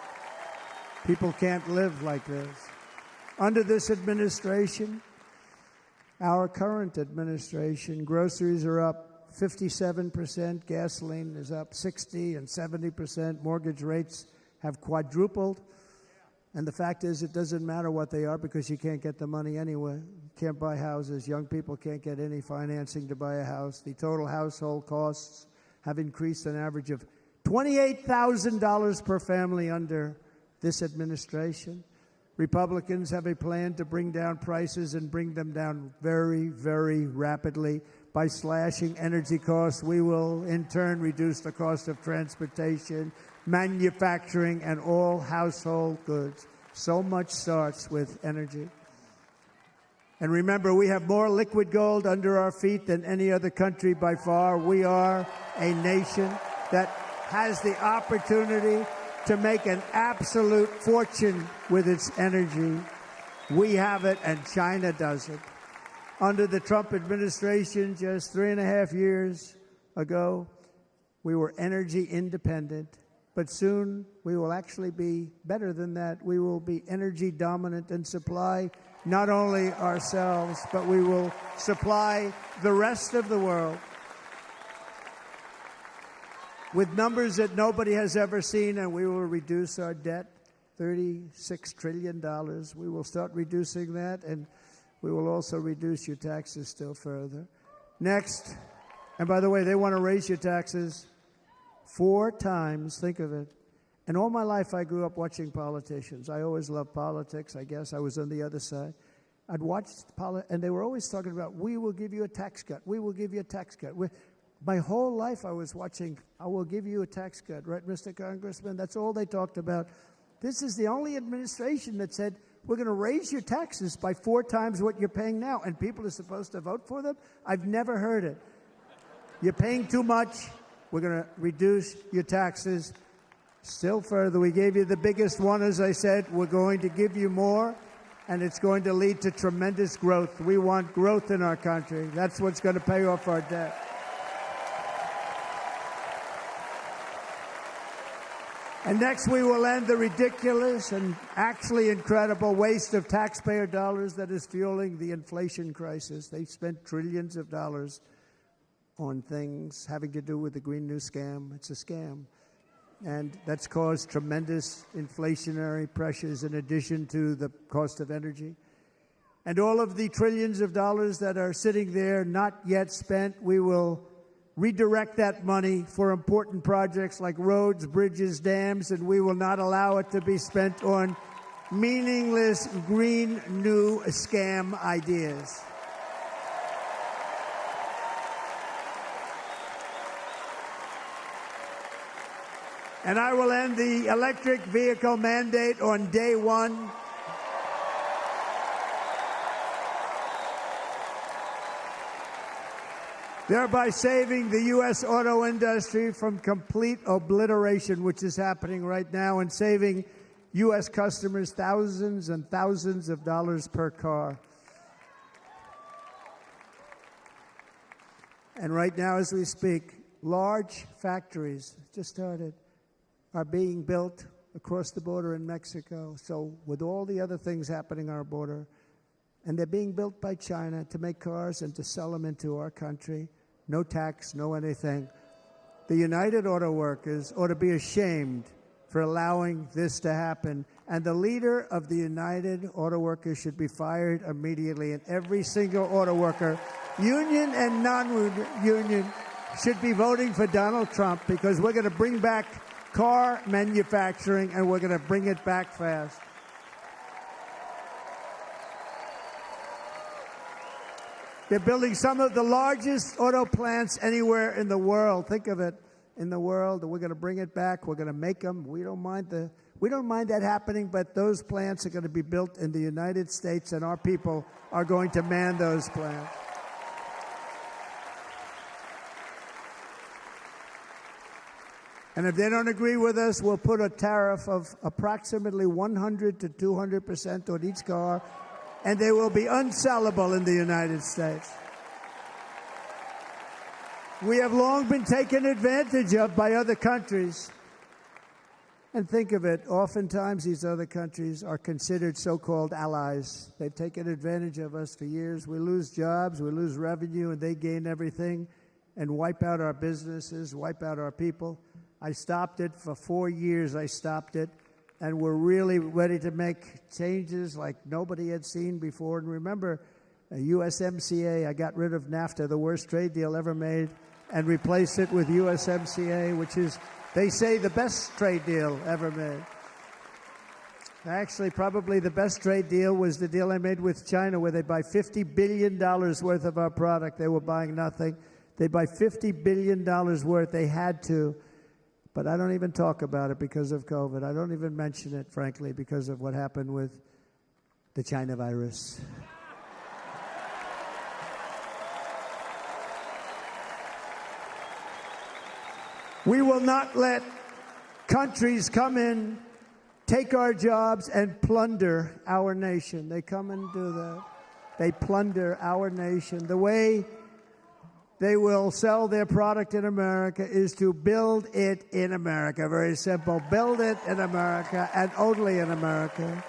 [SPEAKER 1] People can't live like this. Under this administration, our current administration, groceries are up 57%, gasoline is up 60 and 70%, mortgage rates have quadrupled. And the fact is, it doesn't matter what they are because you can't get the money anyway. You can't buy houses. Young people can't get any financing to buy a house. The total household costs have increased an average of $28,000 per family under this administration. Republicans have a plan to bring down prices and bring them down very, very rapidly. By slashing energy costs, we will in turn reduce the cost of transportation, manufacturing, and all household goods. So much starts with energy. And remember, we have more liquid gold under our feet than any other country by far. We are a nation that has the opportunity to make an absolute fortune with its energy. We have it, and China doesn't. Under the Trump administration, just 3.5 years ago, we were energy independent. But soon we will actually be better than that. We will be energy dominant and supply not only ourselves, but we will supply the rest of the world with numbers that nobody has ever seen, and we will reduce our debt, $36 trillion. We will start reducing that, and we will also reduce your taxes still further. Next, and by the way, they want to raise your taxes 4 times, think of it. And all my life I grew up watching politicians. I always loved politics, I guess. I was on the other side. I'd watch and they were always talking about, we will give you a tax cut. We will give you a tax cut. My whole life I was watching, I will give you a tax cut, right, Mr. Congressman? That's all they talked about. This is the only administration that said, we're going to raise your taxes by 4 times what you're paying now, and people are supposed to vote for them? I've never heard it. You're paying too much. We're going to reduce your taxes still further. We gave you the biggest one, as I said. We're going to give you more, and it's going to lead to tremendous growth. We want growth in our country. That's what's going to pay off our debt. And next, we will end the ridiculous and actually incredible waste of taxpayer dollars that is fueling the inflation crisis. They've spent trillions of dollars on things having to do with the Green New Scam. It's a scam. And that's caused tremendous inflationary pressures in addition to the cost of energy. And all of the trillions of dollars that are sitting there not yet spent, we will redirect that money for important projects like roads, bridges, dams, and we will not allow it to be spent on meaningless Green New Scam ideas. And I will end the electric vehicle mandate on day one. Thereby saving the U.S. auto industry from complete obliteration, which is happening right now, and saving U.S. customers thousands and thousands of dollars per car. And right now, as we speak, large factories just started are being built across the border in Mexico. So with all the other things happening on our border, and they're being built by China to make cars and to sell them into our country. No tax, no anything. The United Auto Workers ought to be ashamed for allowing this to happen. And the leader of the United Auto Workers should be fired immediately. And every single auto worker, union and non-union, should be voting for Donald Trump, because we're going to bring back car manufacturing, and we're going to bring it back fast. They're building some of the largest auto plants anywhere in the world. Think of it, in the world. And we're going to bring it back. We're going to make them. We don't mind that happening, but those plants are going to be built in the United States, and our people are going to man those plants. And if they don't agree with us, we'll put a tariff of approximately 100 to 200% on each car, and they will be unsellable in the United States. We have long been taken advantage of by other countries. And think of it, oftentimes these other countries are considered so-called allies. They've taken advantage of us for years. We lose jobs, we lose revenue, and they gain everything and wipe out our businesses, wipe out our people. I stopped it for 4 years. I stopped it, and we're really ready to make changes like nobody had seen before. And remember, USMCA, I got rid of NAFTA, the worst trade deal ever made, and replaced it with USMCA, which is, they say, the best trade deal ever made. Actually, probably the best trade deal was the deal I made with China, where they buy $50 billion worth of our product. They were buying nothing. They buy $50 billion worth. They had to. But I don't even talk about it because of COVID. I don't even mention it, frankly, because of what happened with the China virus. We will not let countries come in, take our jobs, and plunder our nation. They come and do that. They plunder our nation. The way they will sell their product in America is to build it in America. Very simple. Build it in America and only in America.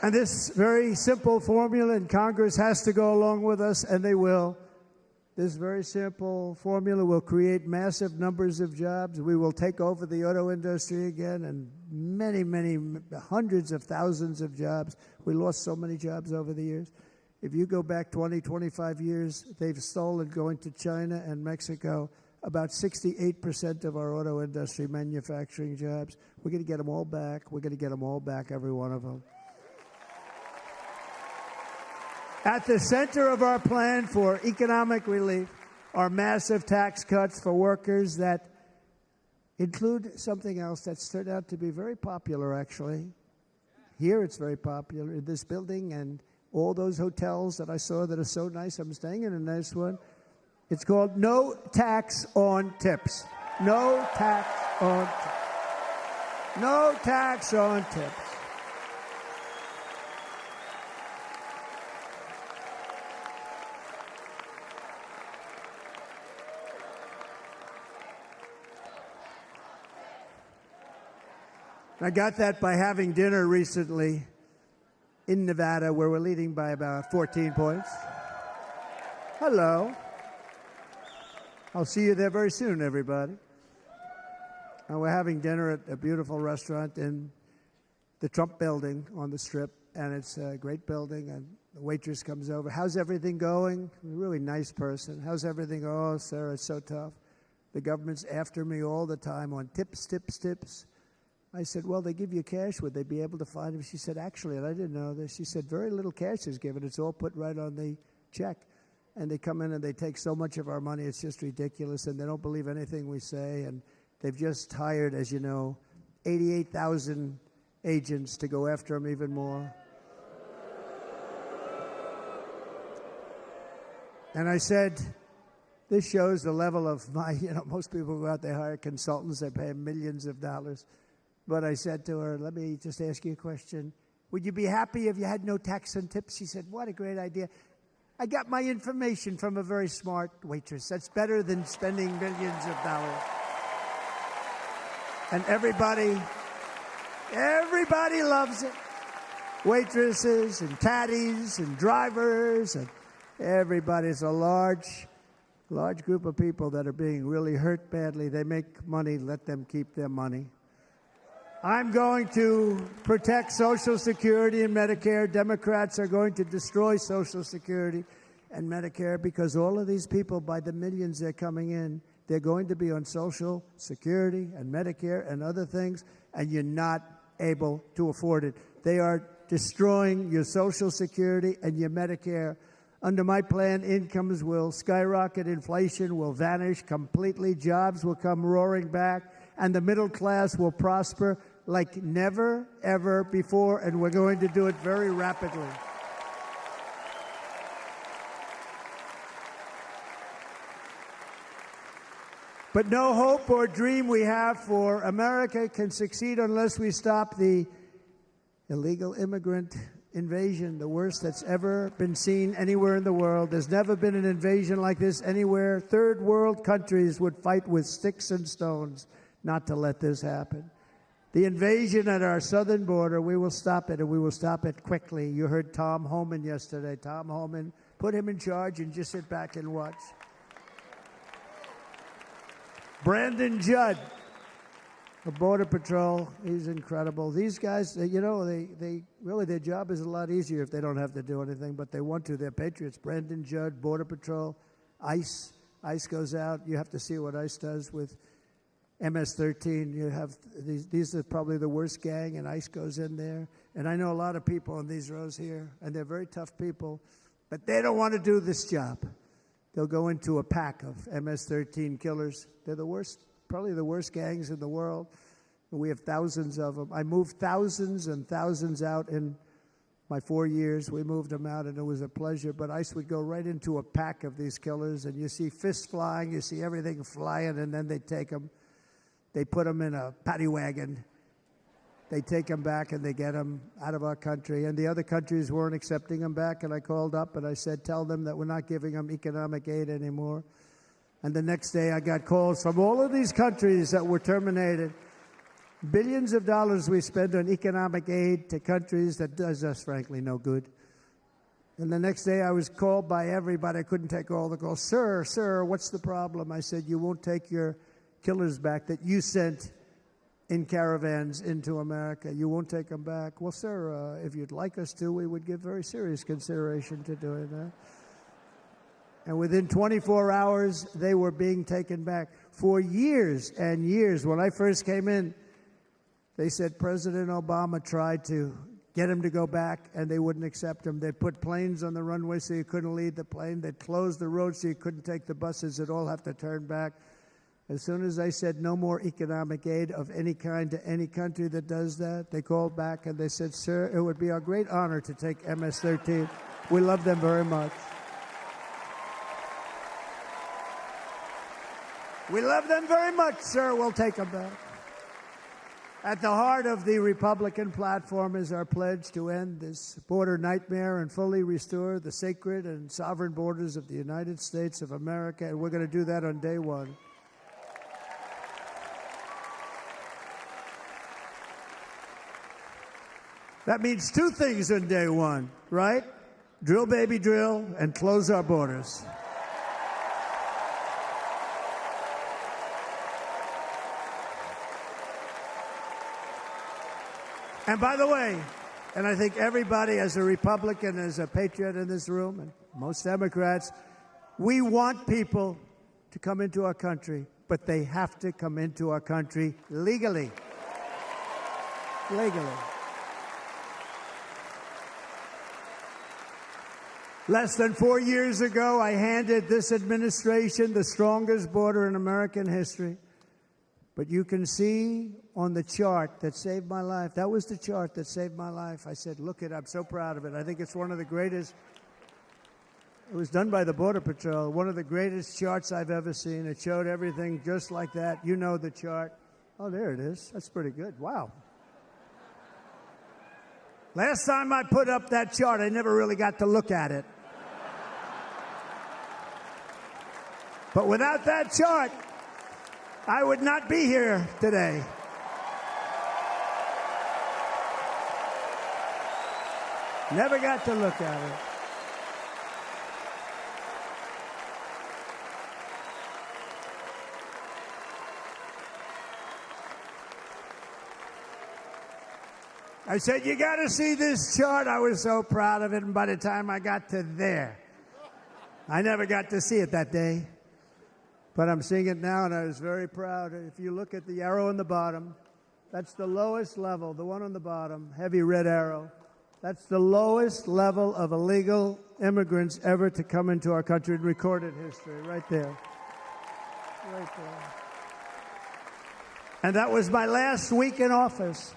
[SPEAKER 1] And this very simple formula, and Congress has to go along with us, and they will. This very simple formula will create massive numbers of jobs. We will take over the auto industry again, and many, many, hundreds of thousands of jobs. We lost so many jobs over the years. If you go back 20, 25 years, they've stolen, going to China and Mexico, about 68% of our auto industry manufacturing jobs. We're going to get them all back. We're going to get them all back, every one of them. At the center of our plan for economic relief are massive tax cuts for workers that include something else that's turned out to be very popular, actually. Here it's very popular in this building and all those hotels that I saw that are so nice. I'm staying in a nice one. It's called no tax on tips. No tax on tips. No tax on tips. I got that by having dinner recently in Nevada, where we're leading by about 14 points. Hello. I'll see you there very soon, everybody. And we're having dinner at a beautiful restaurant in the Trump building on the Strip, and it's a great building, and the waitress comes over. How's everything going? A really nice person. How's everything? Oh, sir, it's so tough. The government's after me all the time on tips, tips, tips. I said, well, they give you cash. Would they be able to find him? She said, actually, and I didn't know this, she said, very little cash is given. It's all put right on the check. And they come in and they take so much of our money, it's just ridiculous, and they don't believe anything we say. And they've just hired, as you know, 88,000 agents to go after him even more. And I said, this shows the level of my, most people go out, they hire consultants, they pay millions of dollars. But I said to her, let me just ask you a question. Would you be happy if you had no tax on tips? She said, what a great idea. I got my information from a very smart waitress. That's better than spending millions of dollars. And everybody loves it. Waitresses and caddies and drivers and everybody. It's a large group of people that are being really hurt badly. They make money. Let them keep their money. I'm going to protect Social Security and Medicare. Democrats are going to destroy Social Security and Medicare because all of these people, by the millions they're coming in, they're going to be on Social Security and Medicare and other things, and you're not able to afford it. They are destroying your Social Security and your Medicare. Under my plan, incomes will skyrocket, inflation will vanish completely, jobs will come roaring back, and the middle class will prosper like never, ever before, and we're going to do it very rapidly. But no hope or dream we have for America can succeed unless we stop the illegal immigrant invasion, the worst that's ever been seen anywhere in the world. There's never been an invasion like this anywhere. Third world countries would fight with sticks and stones not to let this happen. The invasion at our southern border, we will stop it, and we will stop it quickly. You heard Tom Homan yesterday. Tom Homan, put him in charge and just sit back and watch. Brandon Judd, the Border Patrol, he's incredible. These guys, you know, they really, their job is a lot easier if they don't have to do anything, but they want to. They're patriots. Brandon Judd, Border Patrol, ICE. ICE goes out. You have to see what ICE does with MS-13. You have these are probably the worst gang, and ICE goes in there. And I know a lot of people in these rows here, and they're very tough people, but they don't want to do this job. They'll go into a pack of MS-13 killers. They're the worst, probably the worst gangs in the world. And we have thousands of them. I moved thousands and thousands out in my 4 years. We moved them out, and it was a pleasure. But ICE would go right into a pack of these killers, and you see fists flying, you see everything flying, and then they take them. They put them in a paddy wagon. They take them back, and they get them out of our country. And the other countries weren't accepting them back, and I called up, and I said, tell them that we're not giving them economic aid anymore. And the next day, I got calls from all of these countries that were terminated. Billions of dollars we spend on economic aid to countries that does us, frankly, no good. And the next day, I was called by everybody. I couldn't take all the calls. Sir, what's the problem? I said, you won't take your killers back that you sent in caravans into America. You won't take them back. Well, sir, if you'd like us to, we would give very serious consideration to doing that. And within 24 hours, they were being taken back. For years and years, when I first came in, they said President Obama tried to get him to go back, and they wouldn't accept him. They'd put planes on the runway so you couldn't leave the plane. They'd close the road so you couldn't take the buses. They'd all have to turn back. As soon as I said no more economic aid of any kind to any country that does that, they called back and they said, sir, it would be our great honor to take MS-13. We love them very much. We love them very much, sir. We'll take them back. At the heart of the Republican platform is our pledge to end this border nightmare and fully restore the sacred and sovereign borders of the United States of America, and we're going to do that on day one. That means two things on day one, right? Drill, baby, drill, and close our borders. And by the way, and I think everybody as a Republican, as a patriot in this room, and most Democrats, we want people to come into our country, but they have to come into our country legally. Legally. Less than 4 years ago, I handed this administration the strongest border in American history. But you can see on the chart that saved my life, that was the chart that saved my life. I said, look it, I'm so proud of it. I think it's one of the greatest. It was done by the Border Patrol, one of the greatest charts I've ever seen. It showed everything just like that. You know the chart. Oh, there it is. That's pretty good. Wow. Last time I put up that chart, I never really got to look at it. But without that chart, I would not be here today. Never got to look at it. I said, you got to see this chart. I was so proud of it, and by the time I got to there, I never got to see it that day. But I'm seeing it now, and I was very proud. If you look at the arrow on the bottom, that's the lowest level, the one on the bottom, heavy red arrow. That's the lowest level of illegal immigrants ever to come into our country in recorded history, right there. Right there. And that was my last week in office.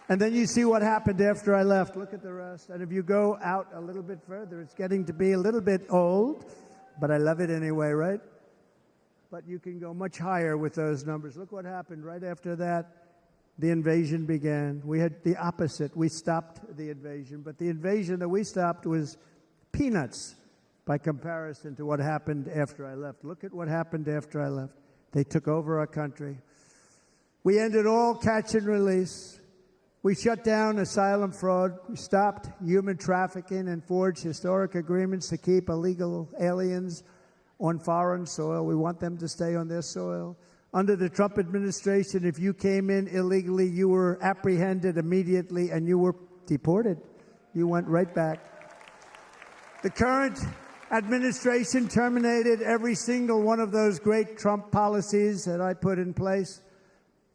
[SPEAKER 1] And then you see what happened after I left. Look at the rest. And if you go out a little bit further, it's getting to be a little bit old, but I love it anyway, right? But you can go much higher with those numbers. Look what happened right after that. The invasion began. We had the opposite. We stopped the invasion. But the invasion that we stopped was peanuts by comparison to what happened after I left. Look at what happened after I left. They took over our country. We ended all catch and release. We shut down asylum fraud. We stopped human trafficking and forged historic agreements to keep illegal aliens on foreign soil. We want them to stay on their soil. Under the Trump administration, if you came in illegally, you were apprehended immediately and you were deported. You went right back. The current administration terminated every single one of those great Trump policies that I put in place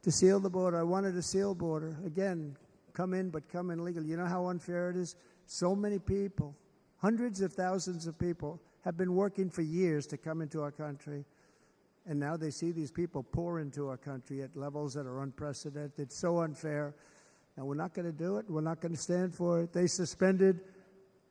[SPEAKER 1] to seal the border. I wanted a sealed border. Again, come in, but come in legally. You know how unfair it is? So many people, hundreds of thousands of people, have been working for years to come into our country. And now they see these people pour into our country at levels that are unprecedented. It's so unfair. And we're not going to do it. We're not going to stand for it. They suspended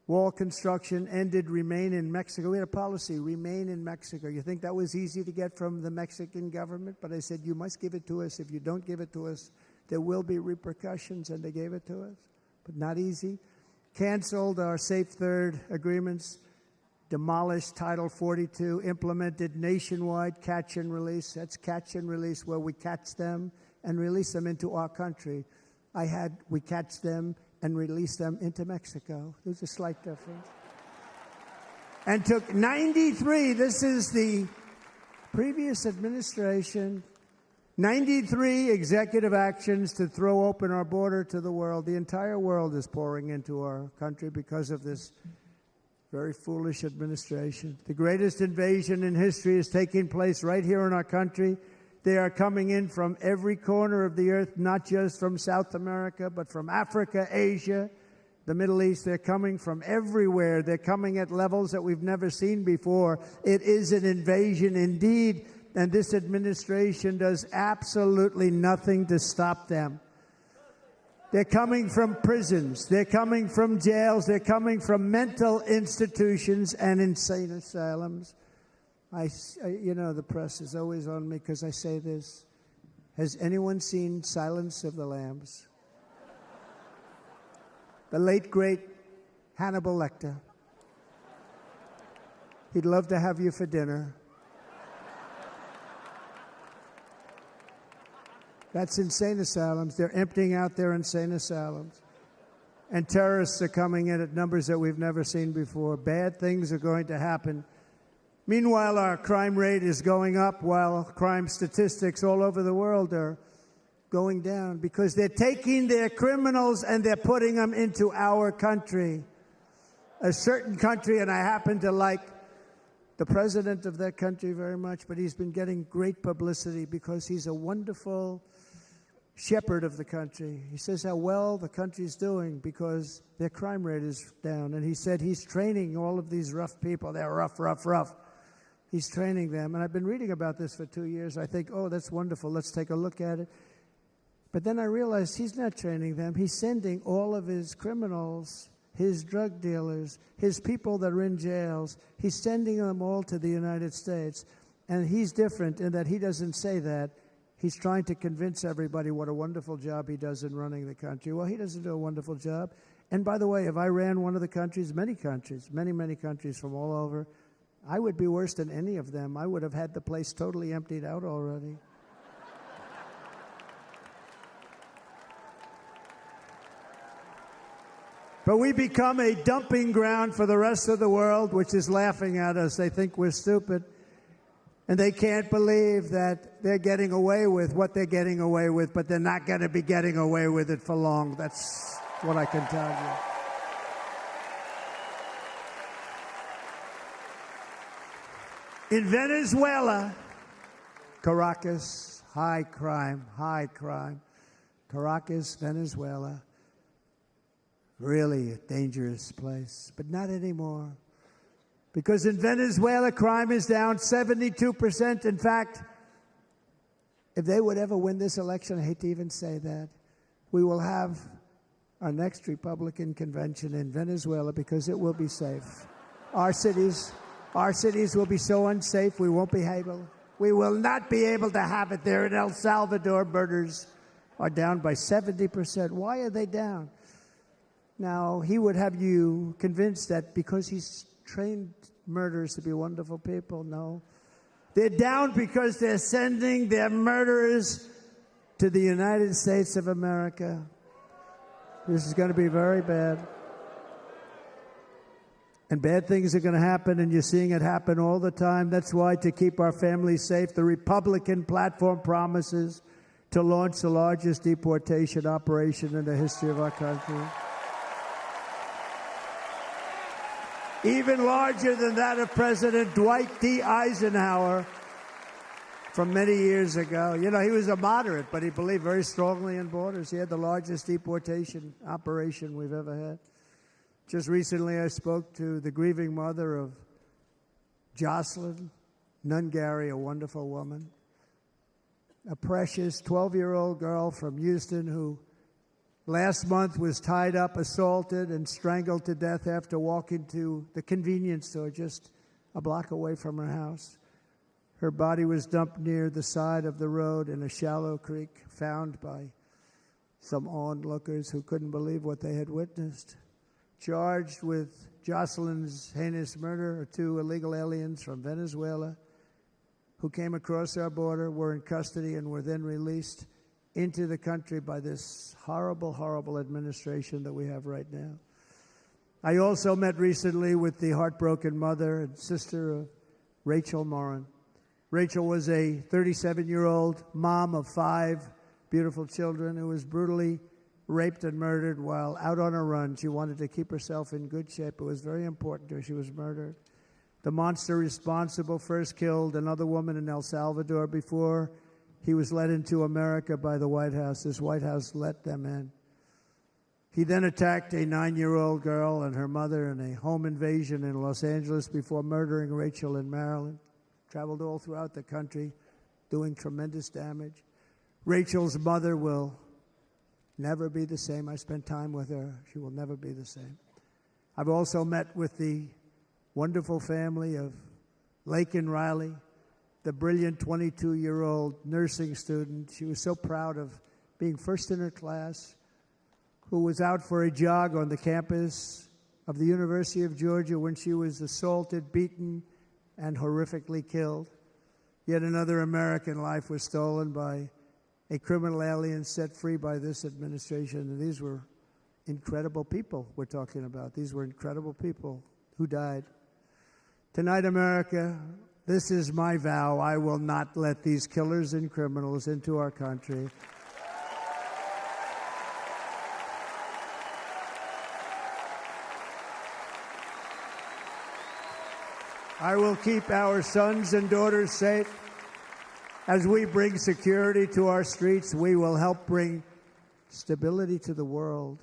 [SPEAKER 1] wall construction, ended remain in Mexico. We had a policy, remain in Mexico. You think that was easy to get from the Mexican government? But I said, you must give it to us. If you don't give it to us, there will be repercussions. And they gave it to us. But not easy. Canceled our Safe Third agreements. Demolished Title 42, implemented nationwide catch and release. That's catch and release, where we catch them and release them into our country. We catch them and release them into Mexico. There's a slight difference. And took 93, this is the previous administration, 93 executive actions to throw open our border to the world. The entire world is pouring into our country because of this very foolish administration. The greatest invasion in history is taking place right here in our country. They are coming in from every corner of the earth, not just from South America, but from Africa, Asia, the Middle East. They're coming from everywhere. They're coming at levels that we've never seen before. It is an invasion indeed, and this administration does absolutely nothing to stop them. They're coming from prisons. They're coming from jails. They're coming from mental institutions and insane asylums. You know, the press is always on me because I say this. Has anyone seen Silence of the Lambs? The late, great Hannibal Lecter. He'd love to have you for dinner. That's insane asylums. They're emptying out their insane asylums. And terrorists are coming in at numbers that we've never seen before. Bad things are going to happen. Meanwhile, our crime rate is going up, while crime statistics all over the world are going down, because they're taking their criminals and they're putting them into our country. A certain country, and I happen to like the president of that country very much, but he's been getting great publicity because he's a wonderful shepherd of the country. He says how well the country's doing because their crime rate is down. And he said he's training all of these rough people. They're rough. He's training them. And I've been reading about this for 2 years. I think, oh, that's wonderful. Let's take a look at it. But then I realized he's not training them. He's sending all of his criminals, his drug dealers, his people that are in jails, he's sending them all to the United States. And he's different in that he doesn't say that. He's trying to convince everybody what a wonderful job he does in running the country. Well, he doesn't do a wonderful job. And by the way, if I ran one of the countries, many countries from all over, I would be worse than any of them. I would have had the place totally emptied out already. But we become a dumping ground for the rest of the world, which is laughing at us. They think we're stupid. And they can't believe that they're getting away with what they're getting away with, but they're not going to be getting away with it for long. That's what I can tell you. In Venezuela, Caracas, high crime. Caracas, Venezuela, really a dangerous place, but not anymore. Because in Venezuela, crime is down 72%. In fact, if they would ever win this election, I hate to even say that, we will have our next Republican convention in Venezuela because it will be safe. Our cities will be so unsafe, we will not be able to have it there. In El Salvador, murders are down by 70%. Why are they down? Now, he would have you convinced that because he's trained murderers to be wonderful people. No. They're down because they're sending their murderers to the United States of America. This is going to be very bad. And bad things are going to happen, and you're seeing it happen all the time. That's why, to keep our families safe, the Republican platform promises to launch the largest deportation operation in the history of our country. Even larger than that of President Dwight D. Eisenhower from many years ago. You know, he was a moderate, but he believed very strongly in borders. He had the largest deportation operation we've ever had. Just recently, I spoke to the grieving mother of Jocelyn Nungary, a wonderful woman, a precious 12-year-old girl from Houston who last month was tied up, assaulted, and strangled to death after walking to the convenience store just a block away from her house. Her body was dumped near the side of the road in a shallow creek, found by some onlookers who couldn't believe what they had witnessed. Charged with Jocelyn's heinous murder are 2 illegal aliens from Venezuela who came across our border, were in custody, and were then released into the country by this horrible, horrible administration that we have right now. I also met recently with the heartbroken mother and sister of Rachel Morin. Rachel was a 37-year-old mom of 5 beautiful children who was brutally raped and murdered while out on a run. She wanted to keep herself in good shape. It was very important to her. She was murdered. The monster responsible first killed another woman in El Salvador before he was led into America by the White House. This White House let them in. He then attacked a 9-year-old girl and her mother in a home invasion in Los Angeles before murdering Rachel in Maryland. Traveled all throughout the country, doing tremendous damage. Rachel's mother will never be the same. I spent time with her. She will never be the same. I've also met with the wonderful family of Laken Riley, the brilliant 22-year-old nursing student. She was so proud of being first in her class, who was out for a jog on the campus of the University of Georgia when she was assaulted, beaten, and horrifically killed. Yet another American life was stolen by a criminal alien set free by this administration. And these were incredible people we're talking about. These were incredible people who died. Tonight, America, this is my vow. I will not let these killers and criminals into our country. I will keep our sons and daughters safe. As we bring security to our streets, we will help bring stability to the world.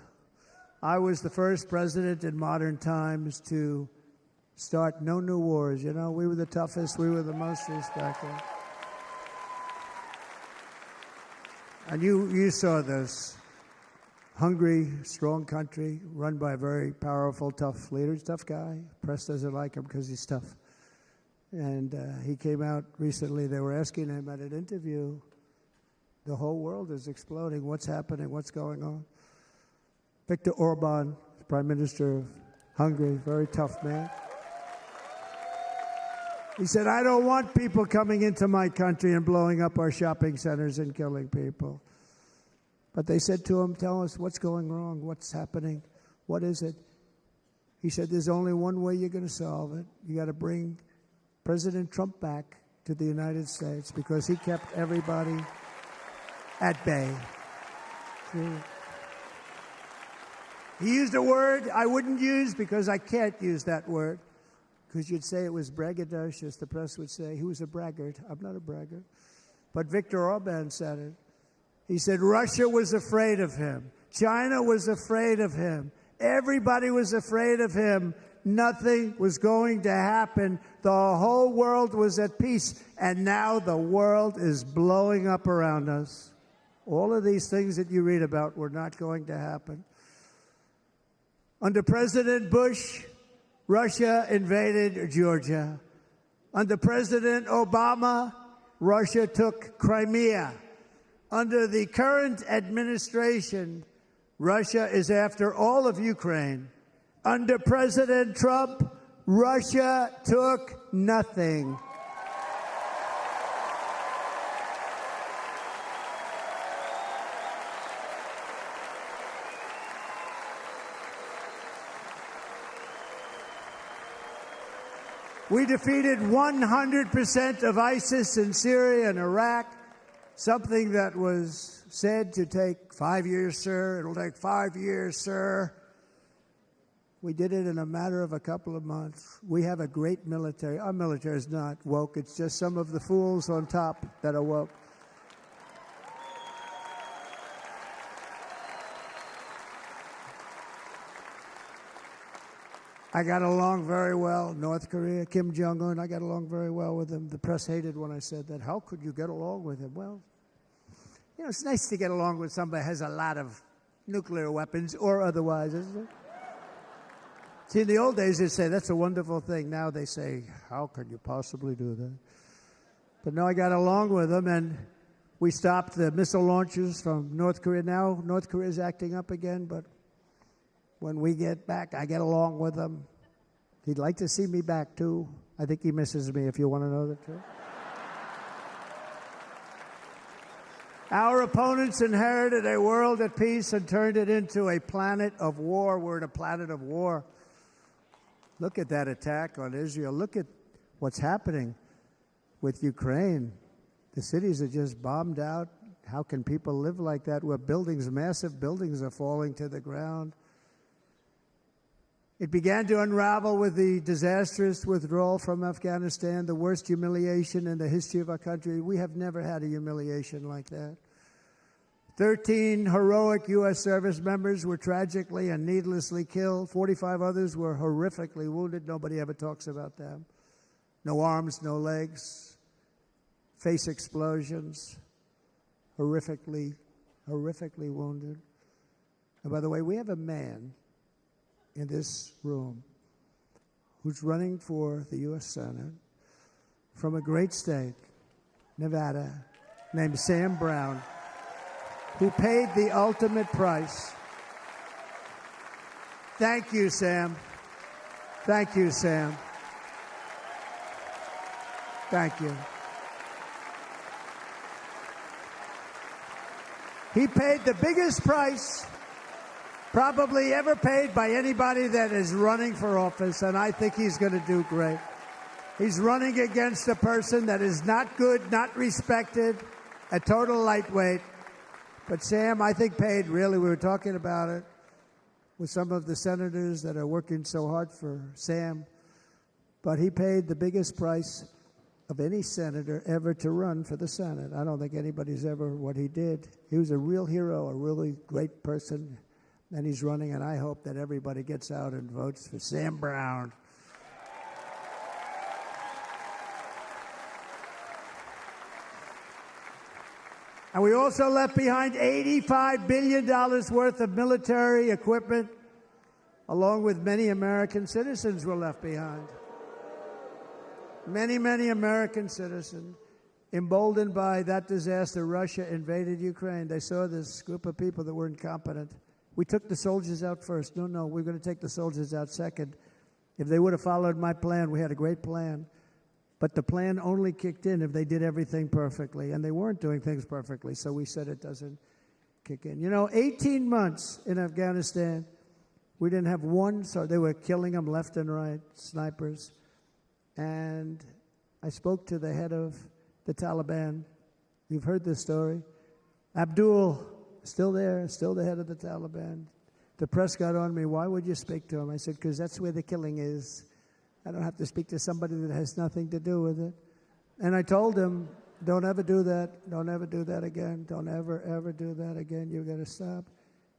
[SPEAKER 1] I was the first president in modern times to start no new wars. You know, we were the toughest. We were the most respected. And you saw this. Hungry, strong country, run by a very powerful, tough leader. He's a tough guy. Press doesn't like him because he's tough. And he came out recently. They were asking him at an interview, the whole world is exploding. What's happening? What's going on? Viktor Orban, Prime Minister of Hungary, very tough man. He said, I don't want people coming into my country and blowing up our shopping centers and killing people. But they said to him, tell us what's going wrong, what's happening, what is it? He said, there's only one way you're going to solve it. You got to bring President Trump back to the United States because he kept everybody at bay. He used a word I wouldn't use because I can't use that word, because you'd say it was braggadocious. The press would say he was a braggart. I'm not a braggart. But Viktor Orban said it. He said Russia was afraid of him. China was afraid of him. Everybody was afraid of him. Nothing was going to happen. The whole world was at peace. And now the world is blowing up around us. All of these things that you read about were not going to happen. Under President Bush, Russia invaded Georgia. Under President Obama, Russia took Crimea. Under the current administration, Russia is after all of Ukraine. Under President Trump, Russia took nothing. We defeated 100% of ISIS in Syria and Iraq, something that was said to take 5 years, sir. It'll take 5 years, sir. We did it in a matter of a couple of months. We have a great military. Our military is not woke. It's just some of the fools on top that are woke. I got along very well. North Korea, Kim Jong-un, I got along very well with him. The press hated when I said that. How could you get along with him? Well, you know, it's nice to get along with somebody who has a lot of nuclear weapons or otherwise, isn't it? See, in the old days, they'd say, that's a wonderful thing. Now they say, how could you possibly do that? But no, I got along with him, and we stopped the missile launches from North Korea. Now North Korea is acting up again, but when we get back, I get along with him. He'd like to see me back, too. I think he misses me, if you want to know the truth. Our opponents inherited a world at peace and turned it into a planet of war. We're in a planet of war. Look at that attack on Israel. Look at what's happening with Ukraine. The cities are just bombed out. How can people live like that where buildings, massive buildings, are falling to the ground? It began to unravel with the disastrous withdrawal from Afghanistan, the worst humiliation in the history of our country. We have never had a humiliation like that. 13 heroic U.S. service members were tragically and needlessly killed. 45 others were horrifically wounded. Nobody ever talks about them. No arms, no legs, face explosions, horrifically wounded. And by the way, we have a man in this room who's running for the U.S. Senate from a great state, Nevada, named Sam Brown, who paid the ultimate price. Thank you, Sam. Thank you, Sam. Thank you. He paid the biggest price probably ever paid by anybody that is running for office, and I think he's going to do great. He's running against a person that is not good, not respected, a total lightweight. But Sam, I think, paid, really, we were talking about it with some of the senators that are working so hard for Sam, but he paid the biggest price of any senator ever to run for the Senate. I don't think anybody's ever what he did. He was a real hero, a really great person. And he's running, and I hope that everybody gets out and votes for Sam Brown. And we also left behind $85 billion worth of military equipment, along with many American citizens were left behind. Many, many American citizens, emboldened by that disaster, Russia invaded Ukraine. They saw this group of people that were incompetent. We took the soldiers out first. No, we're going to take the soldiers out second. If they would have followed my plan, we had a great plan. But the plan only kicked in if they did everything perfectly. And they weren't doing things perfectly, so we said it doesn't kick in. You know, 18 months in Afghanistan, we didn't have one, so they were killing them left and right, snipers. And I spoke to the head of the Taliban. You've heard this story. Abdul, still there, still the head of the Taliban. The press got on me. Why would you speak to him? I said, because that's where the killing is. I don't have to speak to somebody that has nothing to do with it. And I told him, don't ever do that. Don't ever do that again. Don't ever, ever do that again. You've got to stop.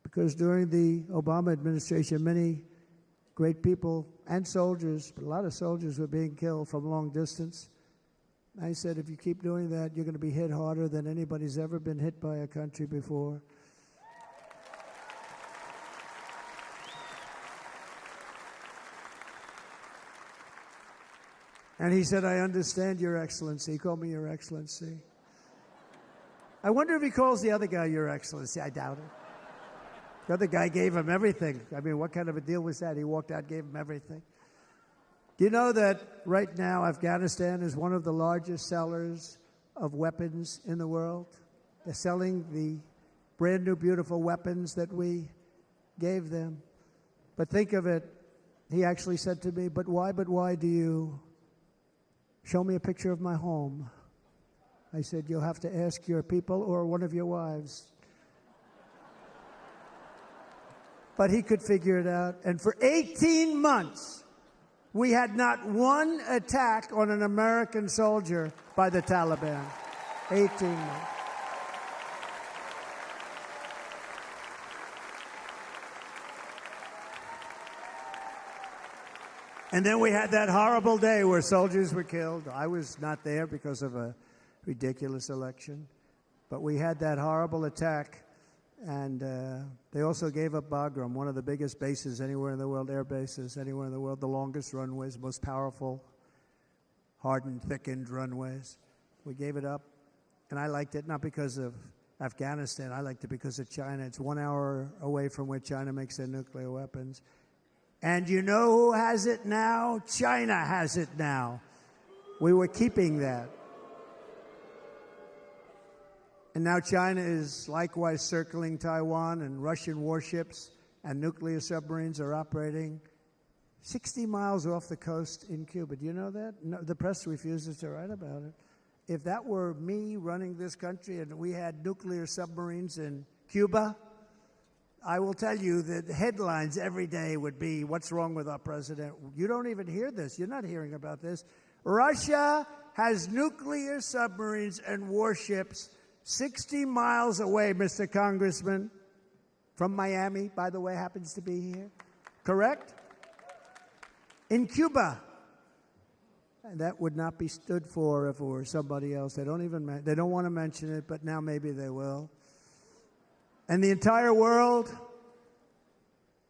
[SPEAKER 1] Because during the Obama administration, many great people and soldiers, but a lot of soldiers were being killed from long distance. I said, if you keep doing that, you're going to be hit harder than anybody's ever been hit by a country before. And he said, I understand, Your Excellency. He called me Your Excellency. I wonder if he calls the other guy Your Excellency. I doubt it. The other guy gave him everything. I mean, what kind of a deal was that? He walked out, gave him everything. Do you know that right now Afghanistan is one of the largest sellers of weapons in the world? They're selling the brand new, beautiful weapons that we gave them. But think of it. He actually said to me, but why do you show me a picture of my home? I said, you'll have to ask your people or one of your wives. But he could figure it out. And for 18 months, we had not one attack on an American soldier by the Taliban. 18 months. And then we had that horrible day where soldiers were killed. I was not there because of a ridiculous election. But we had that horrible attack. And they also gave up Bagram, one of the biggest bases anywhere in the world, air bases anywhere in the world, the longest runways, most powerful, hardened, thickened runways. We gave it up. And I liked it not because of Afghanistan. I liked it because of China. It's 1 hour away from where China makes their nuclear weapons. And you know who has it now? China has it now. We were keeping that. And now China is likewise circling Taiwan, and Russian warships and nuclear submarines are operating 60 miles off the coast in Cuba. Do you know that? No, the press refuses to write about it. If that were me running this country and we had nuclear submarines in Cuba, I will tell you that headlines every day would be, what's wrong with our president? You don't even hear this. You're not hearing about this. Russia has nuclear submarines and warships 60 miles away, Mr. Congressman, from Miami, by the way, happens to be here. Correct? In Cuba. And that would not be stood for if it were somebody else. They don't want to mention it, but now maybe they will. And the entire world,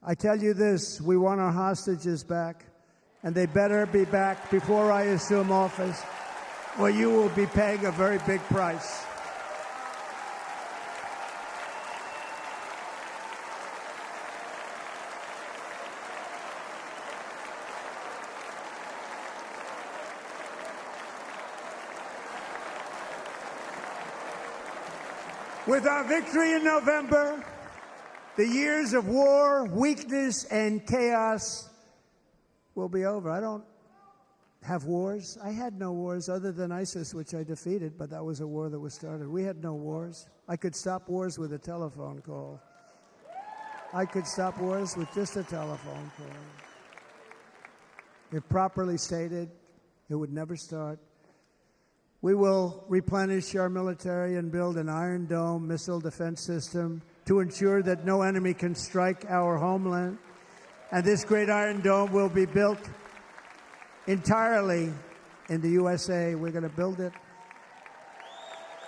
[SPEAKER 1] I tell you this, we want our hostages back, and they better be back before I assume office, or you will be paying a very big price. With our victory in November, the years of war, weakness, and chaos will be over. I don't have wars. I had no wars other than ISIS, which I defeated, but that was a war that was started. We had no wars. I could stop wars with a telephone call. I could stop wars with just a telephone call. If properly stated, it would never start. We will replenish our military and build an Iron Dome missile defense system to ensure that no enemy can strike our homeland. And this great Iron Dome will be built entirely in the USA. We're going to build it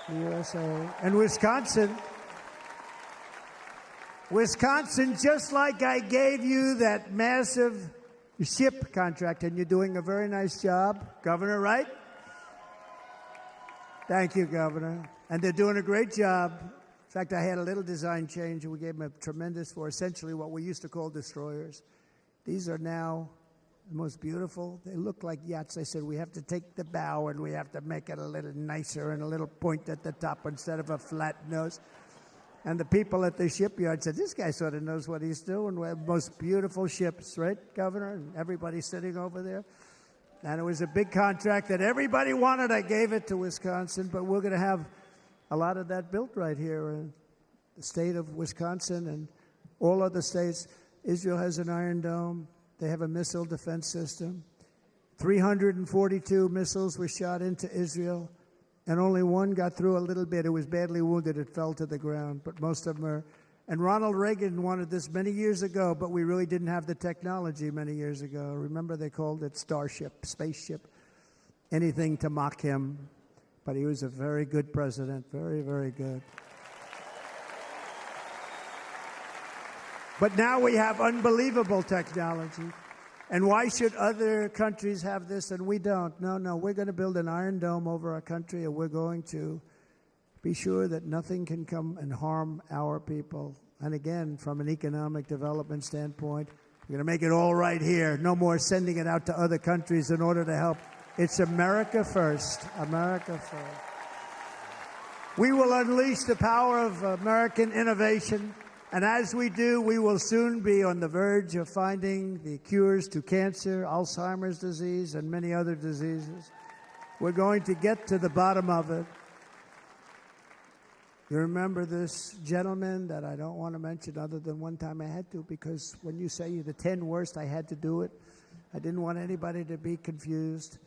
[SPEAKER 1] in the USA. And Wisconsin, just like I gave you that massive ship contract, and you're doing a very nice job, Governor, right? Thank you, Governor. And they're doing a great job. In fact, I had a little design change, and we gave them a tremendous for essentially what we used to call destroyers. These are now the most beautiful. They look like yachts. I said, we have to take the bow, and we have to make it a little nicer and a little point at the top instead of a flat nose. And the people at the shipyard said, this guy sort of knows what he's doing. We have the most beautiful ships, right, Governor? And everybody sitting over there. And it was a big contract that everybody wanted. I gave it to Wisconsin, but we're going to have a lot of that built right here in the state of Wisconsin and all other states. Israel has an Iron Dome. They have a missile defense system. 342 missiles were shot into Israel, and only one got through a little bit. It was badly wounded. It fell to the ground, but most of them are. And Ronald Reagan wanted this many years ago, but we really didn't have the technology many years ago. Remember, they called it Starship, spaceship, anything to mock him. But he was a very good president, very, very good. But now we have unbelievable technology. And why should other countries have this and we don't? No, we're going to build an Iron Dome over our country, and we're going to be sure that nothing can come and harm our people. And again, from an economic development standpoint, we're going to make it all right here. No more sending it out to other countries in order to help. It's America first. America first. We will unleash the power of American innovation. And as we do, we will soon be on the verge of finding the cures to cancer, Alzheimer's disease, and many other diseases. We're going to get to the bottom of it. You remember this gentleman that I don't want to mention other than one time I had to, because when you say the 10 worst, I had to do it. I didn't want anybody to be confused.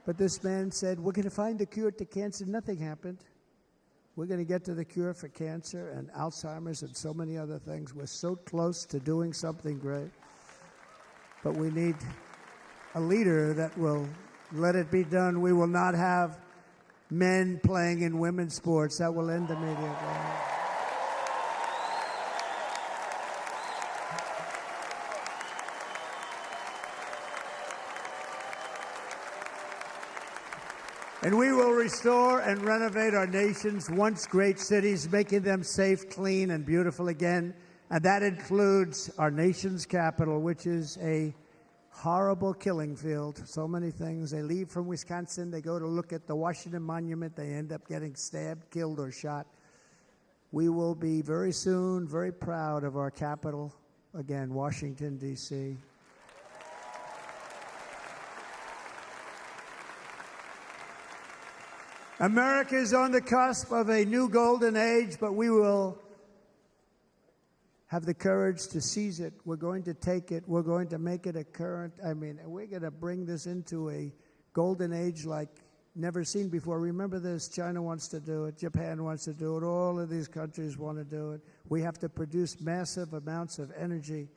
[SPEAKER 1] But this man said, we're going to find the cure to cancer. Nothing happened. We're going to get to the cure for cancer and Alzheimer's and so many other things. We're so close to doing something great. But we need a leader that will let it be done. We will not have men playing in women's sports. That will end immediately. And we will restore and renovate our nation's once great cities, making them safe, clean, and beautiful again. And that includes our nation's capital, which is a horrible killing field. So many things. They leave from Wisconsin. They go to look at the Washington Monument. They end up getting stabbed, killed, or shot. We will be very soon very proud of our capital, again, Washington, D.C. America is on the cusp of a new golden age, but we will have the courage to seize it. We're going to take it. We're going to make it a current. We're going to bring this into a golden age like never seen before. Remember this, China wants to do it. Japan wants to do it. All of these countries want to do it. We have to produce massive amounts of energy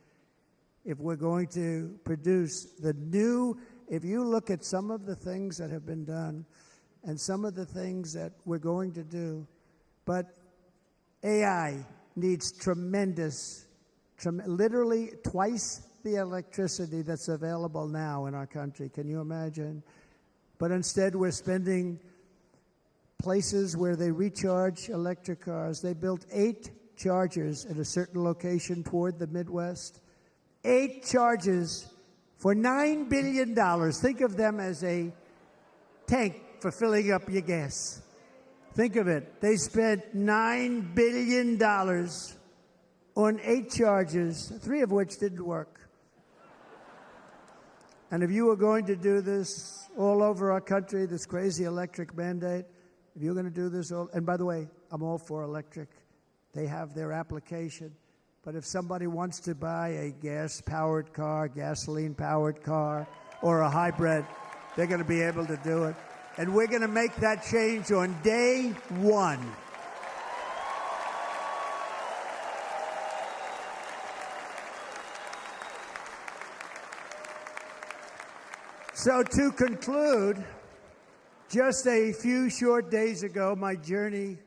[SPEAKER 1] if we're going to produce the new. If you look at some of the things that have been done, and some of the things that we're going to do. But AI needs literally twice the electricity that's available now in our country. Can you imagine? But instead, we're spending places where they recharge electric cars. They built 8 chargers at a certain location toward the Midwest. 8 chargers for $9 billion. Think of them as a tank for filling up your gas. Think of it. They spent $9 billion on 8 chargers, 3 of which didn't work. And if you were going to do this all over our country, this crazy electric mandate, if you're going to do this and by the way, I'm all for electric. They have their application. But if somebody wants to buy a gas-powered car, gasoline-powered car, or a hybrid, they're going to be able to do it. And we're going to make that change on day 1. So to conclude, just a few short days ago, my journey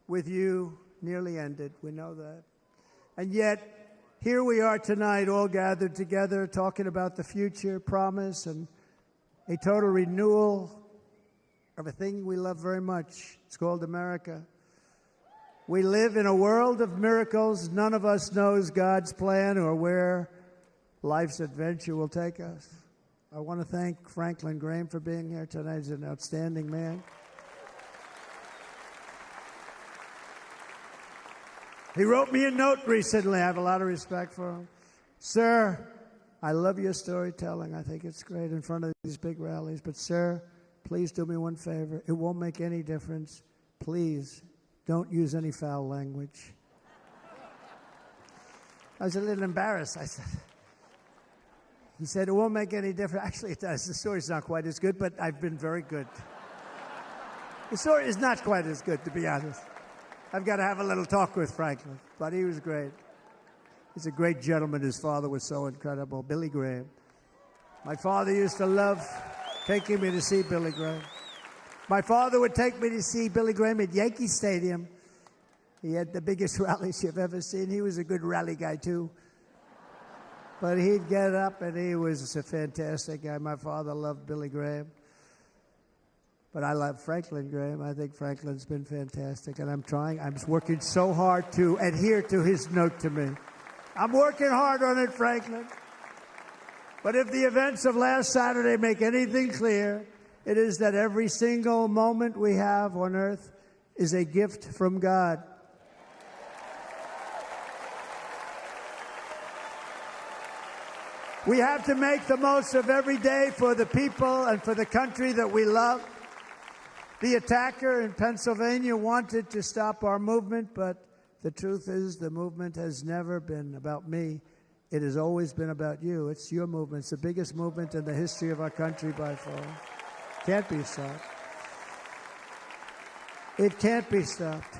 [SPEAKER 1] with you nearly ended. We know that. And yet, here we are tonight, all gathered together, talking about the future, promise, and a total renewal of a thing we love very much. It's called America. We live in a world of miracles. None of us knows God's plan or where life's adventure will take us. I want to thank Franklin Graham for being here tonight. He's an outstanding man. He wrote me a note recently. I have a lot of respect for him. Sir, I love your storytelling. I think it's great in front of these big rallies. But, sir, please do me one favor. It won't make any difference. Please don't use any foul language. I was a little embarrassed. He said, it won't make any difference. Actually, it does. The story's not quite as good, but I've been very good. The story is not quite as good, to be honest. I've got to have a little talk with Franklin, but he was great. He's a great gentleman. His father was so incredible, Billy Graham. My father used to love taking me to see Billy Graham. My father would take me to see Billy Graham at Yankee Stadium. He had the biggest rallies you've ever seen. He was a good rally guy, too. But he'd get up, and he was a fantastic guy. My father loved Billy Graham. But I love Franklin Graham. I think Franklin's been fantastic, and I'm working so hard to adhere to his note to me. I'm working hard on it, Franklin. But if the events of last Saturday make anything clear, it is that every single moment we have on earth is a gift from God. We have to make the most of every day for the people and for the country that we love. The attacker in Pennsylvania wanted to stop our movement, but the truth is the movement has never been about me. It has always been about you. It's your movement. It's the biggest movement in the history of our country by far. Can't be stopped. It can't be stopped.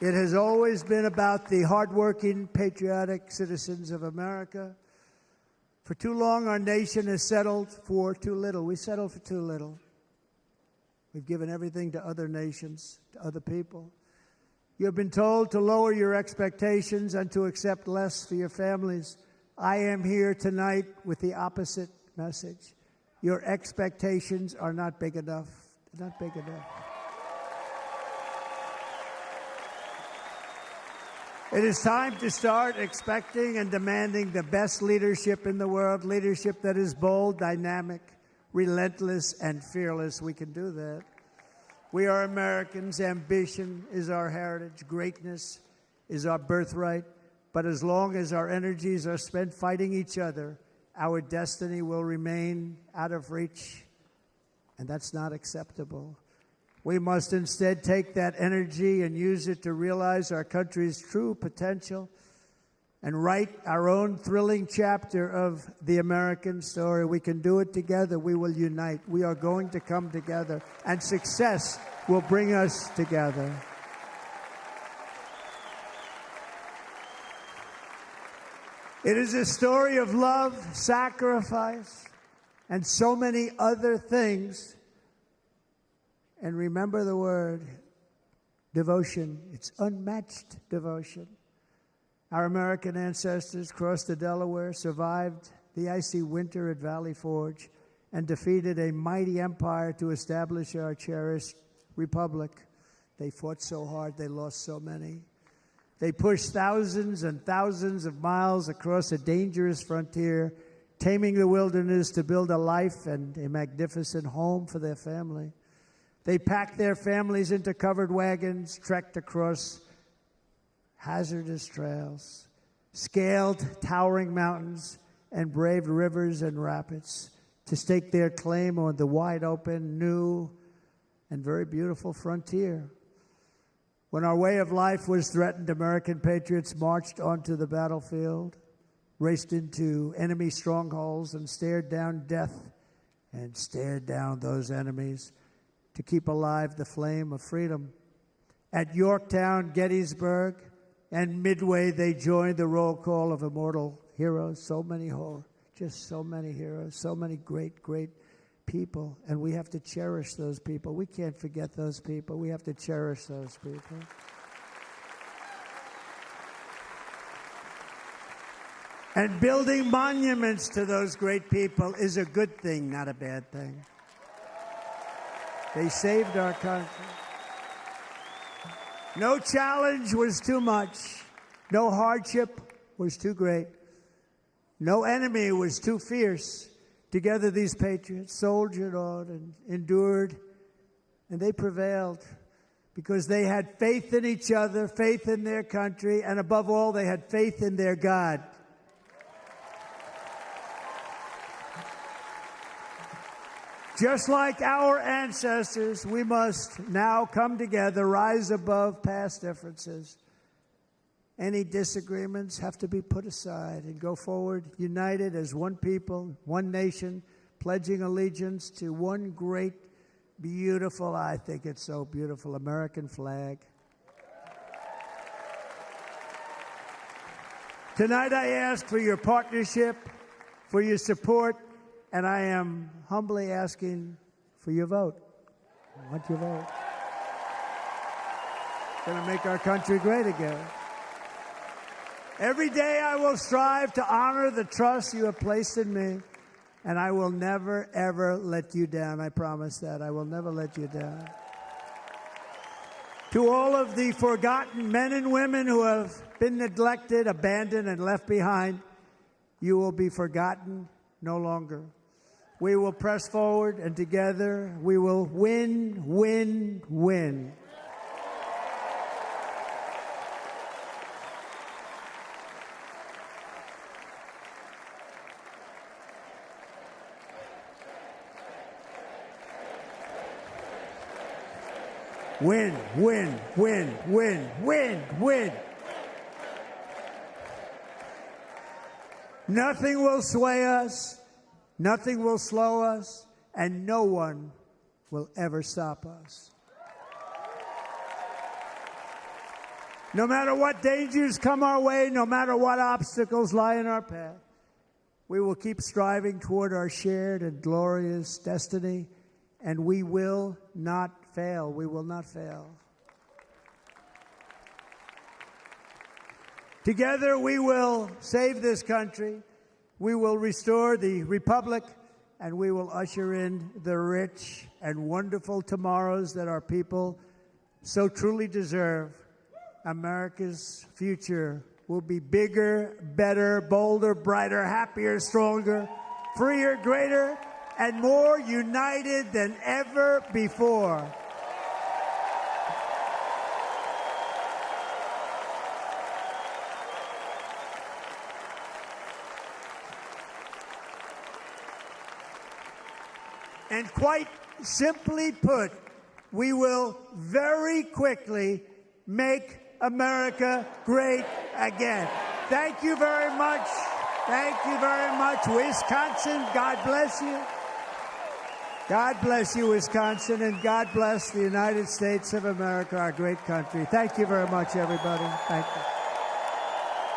[SPEAKER 1] It has always been about the hardworking, patriotic citizens of America. For too long, our nation has settled for too little. We settled for too little. We've given everything to other nations, to other people. You've been told to lower your expectations and to accept less for your families. I am here tonight with the opposite message. Your expectations are not big enough. They're not big enough. It is time to start expecting and demanding the best leadership in the world, leadership that is bold, dynamic, relentless, and fearless. We can do that. We are Americans. Ambition is our heritage. Greatness is our birthright. But as long as our energies are spent fighting each other, our destiny will remain out of reach, and that's not acceptable. We must instead take that energy and use it to realize our country's true potential and write our own thrilling chapter of the American story. We can do it together. We will unite. We are going to come together, and success will bring us together. It is a story of love, sacrifice, and so many other things. And remember the word, devotion. It's unmatched devotion. Our American ancestors crossed the Delaware, survived the icy winter at Valley Forge, and defeated a mighty empire to establish our cherished republic. They fought so hard, they lost so many. They pushed thousands and thousands of miles across a dangerous frontier, taming the wilderness to build a life and a magnificent home for their family. They packed their families into covered wagons, trekked across hazardous trails, scaled towering mountains, and braved rivers and rapids to stake their claim on the wide-open, new, and very beautiful frontier. When our way of life was threatened, American patriots marched onto the battlefield, raced into enemy strongholds, and stared down death and stared down those enemies to keep alive the flame of freedom. At Yorktown, Gettysburg, and Midway, they joined the roll call of immortal heroes. So many just so many heroes, so many great, great people. And we have to cherish those people. We can't forget those people. We have to cherish those people. And building monuments to those great people is a good thing, not a bad thing. They saved our country. No challenge was too much. No hardship was too great. No enemy was too fierce. Together, these patriots soldiered on and endured, and they prevailed because they had faith in each other, faith in their country, and above all, they had faith in their God. Just like our ancestors, we must now come together, rise above past differences. Any disagreements have to be put aside and go forward, united as one people, one nation, pledging allegiance to one great, beautiful, I think it's so beautiful, American flag. Tonight I ask for your partnership, for your support, and I am humbly asking for your vote. I want your vote. It's going to make our country great again. Every day I will strive to honor the trust you have placed in me, and I will never, ever let you down. I promise that. I will never let you down. To all of the forgotten men and women who have been neglected, abandoned, and left behind, you will be forgotten no longer. We will press forward, and together we will win, win, win. Win, win, win, win, win, win. Nothing will sway us, nothing will slow us, and no one will ever stop us. No matter what dangers come our way, no matter what obstacles lie in our path, we will keep striving toward our shared and glorious destiny, and we will not fail. We will not fail. Together we will save this country, we will restore the republic, and we will usher in the rich and wonderful tomorrows that our people so truly deserve. America's future will be bigger, better, bolder, brighter, happier, stronger, freer, greater, and more united than ever before. And quite simply put, we will very quickly make America great again. Thank you very much. Thank you very much, Wisconsin. God bless you. God bless you, Wisconsin, and God bless the United States of America, our great country. Thank you very much, everybody. Thank you.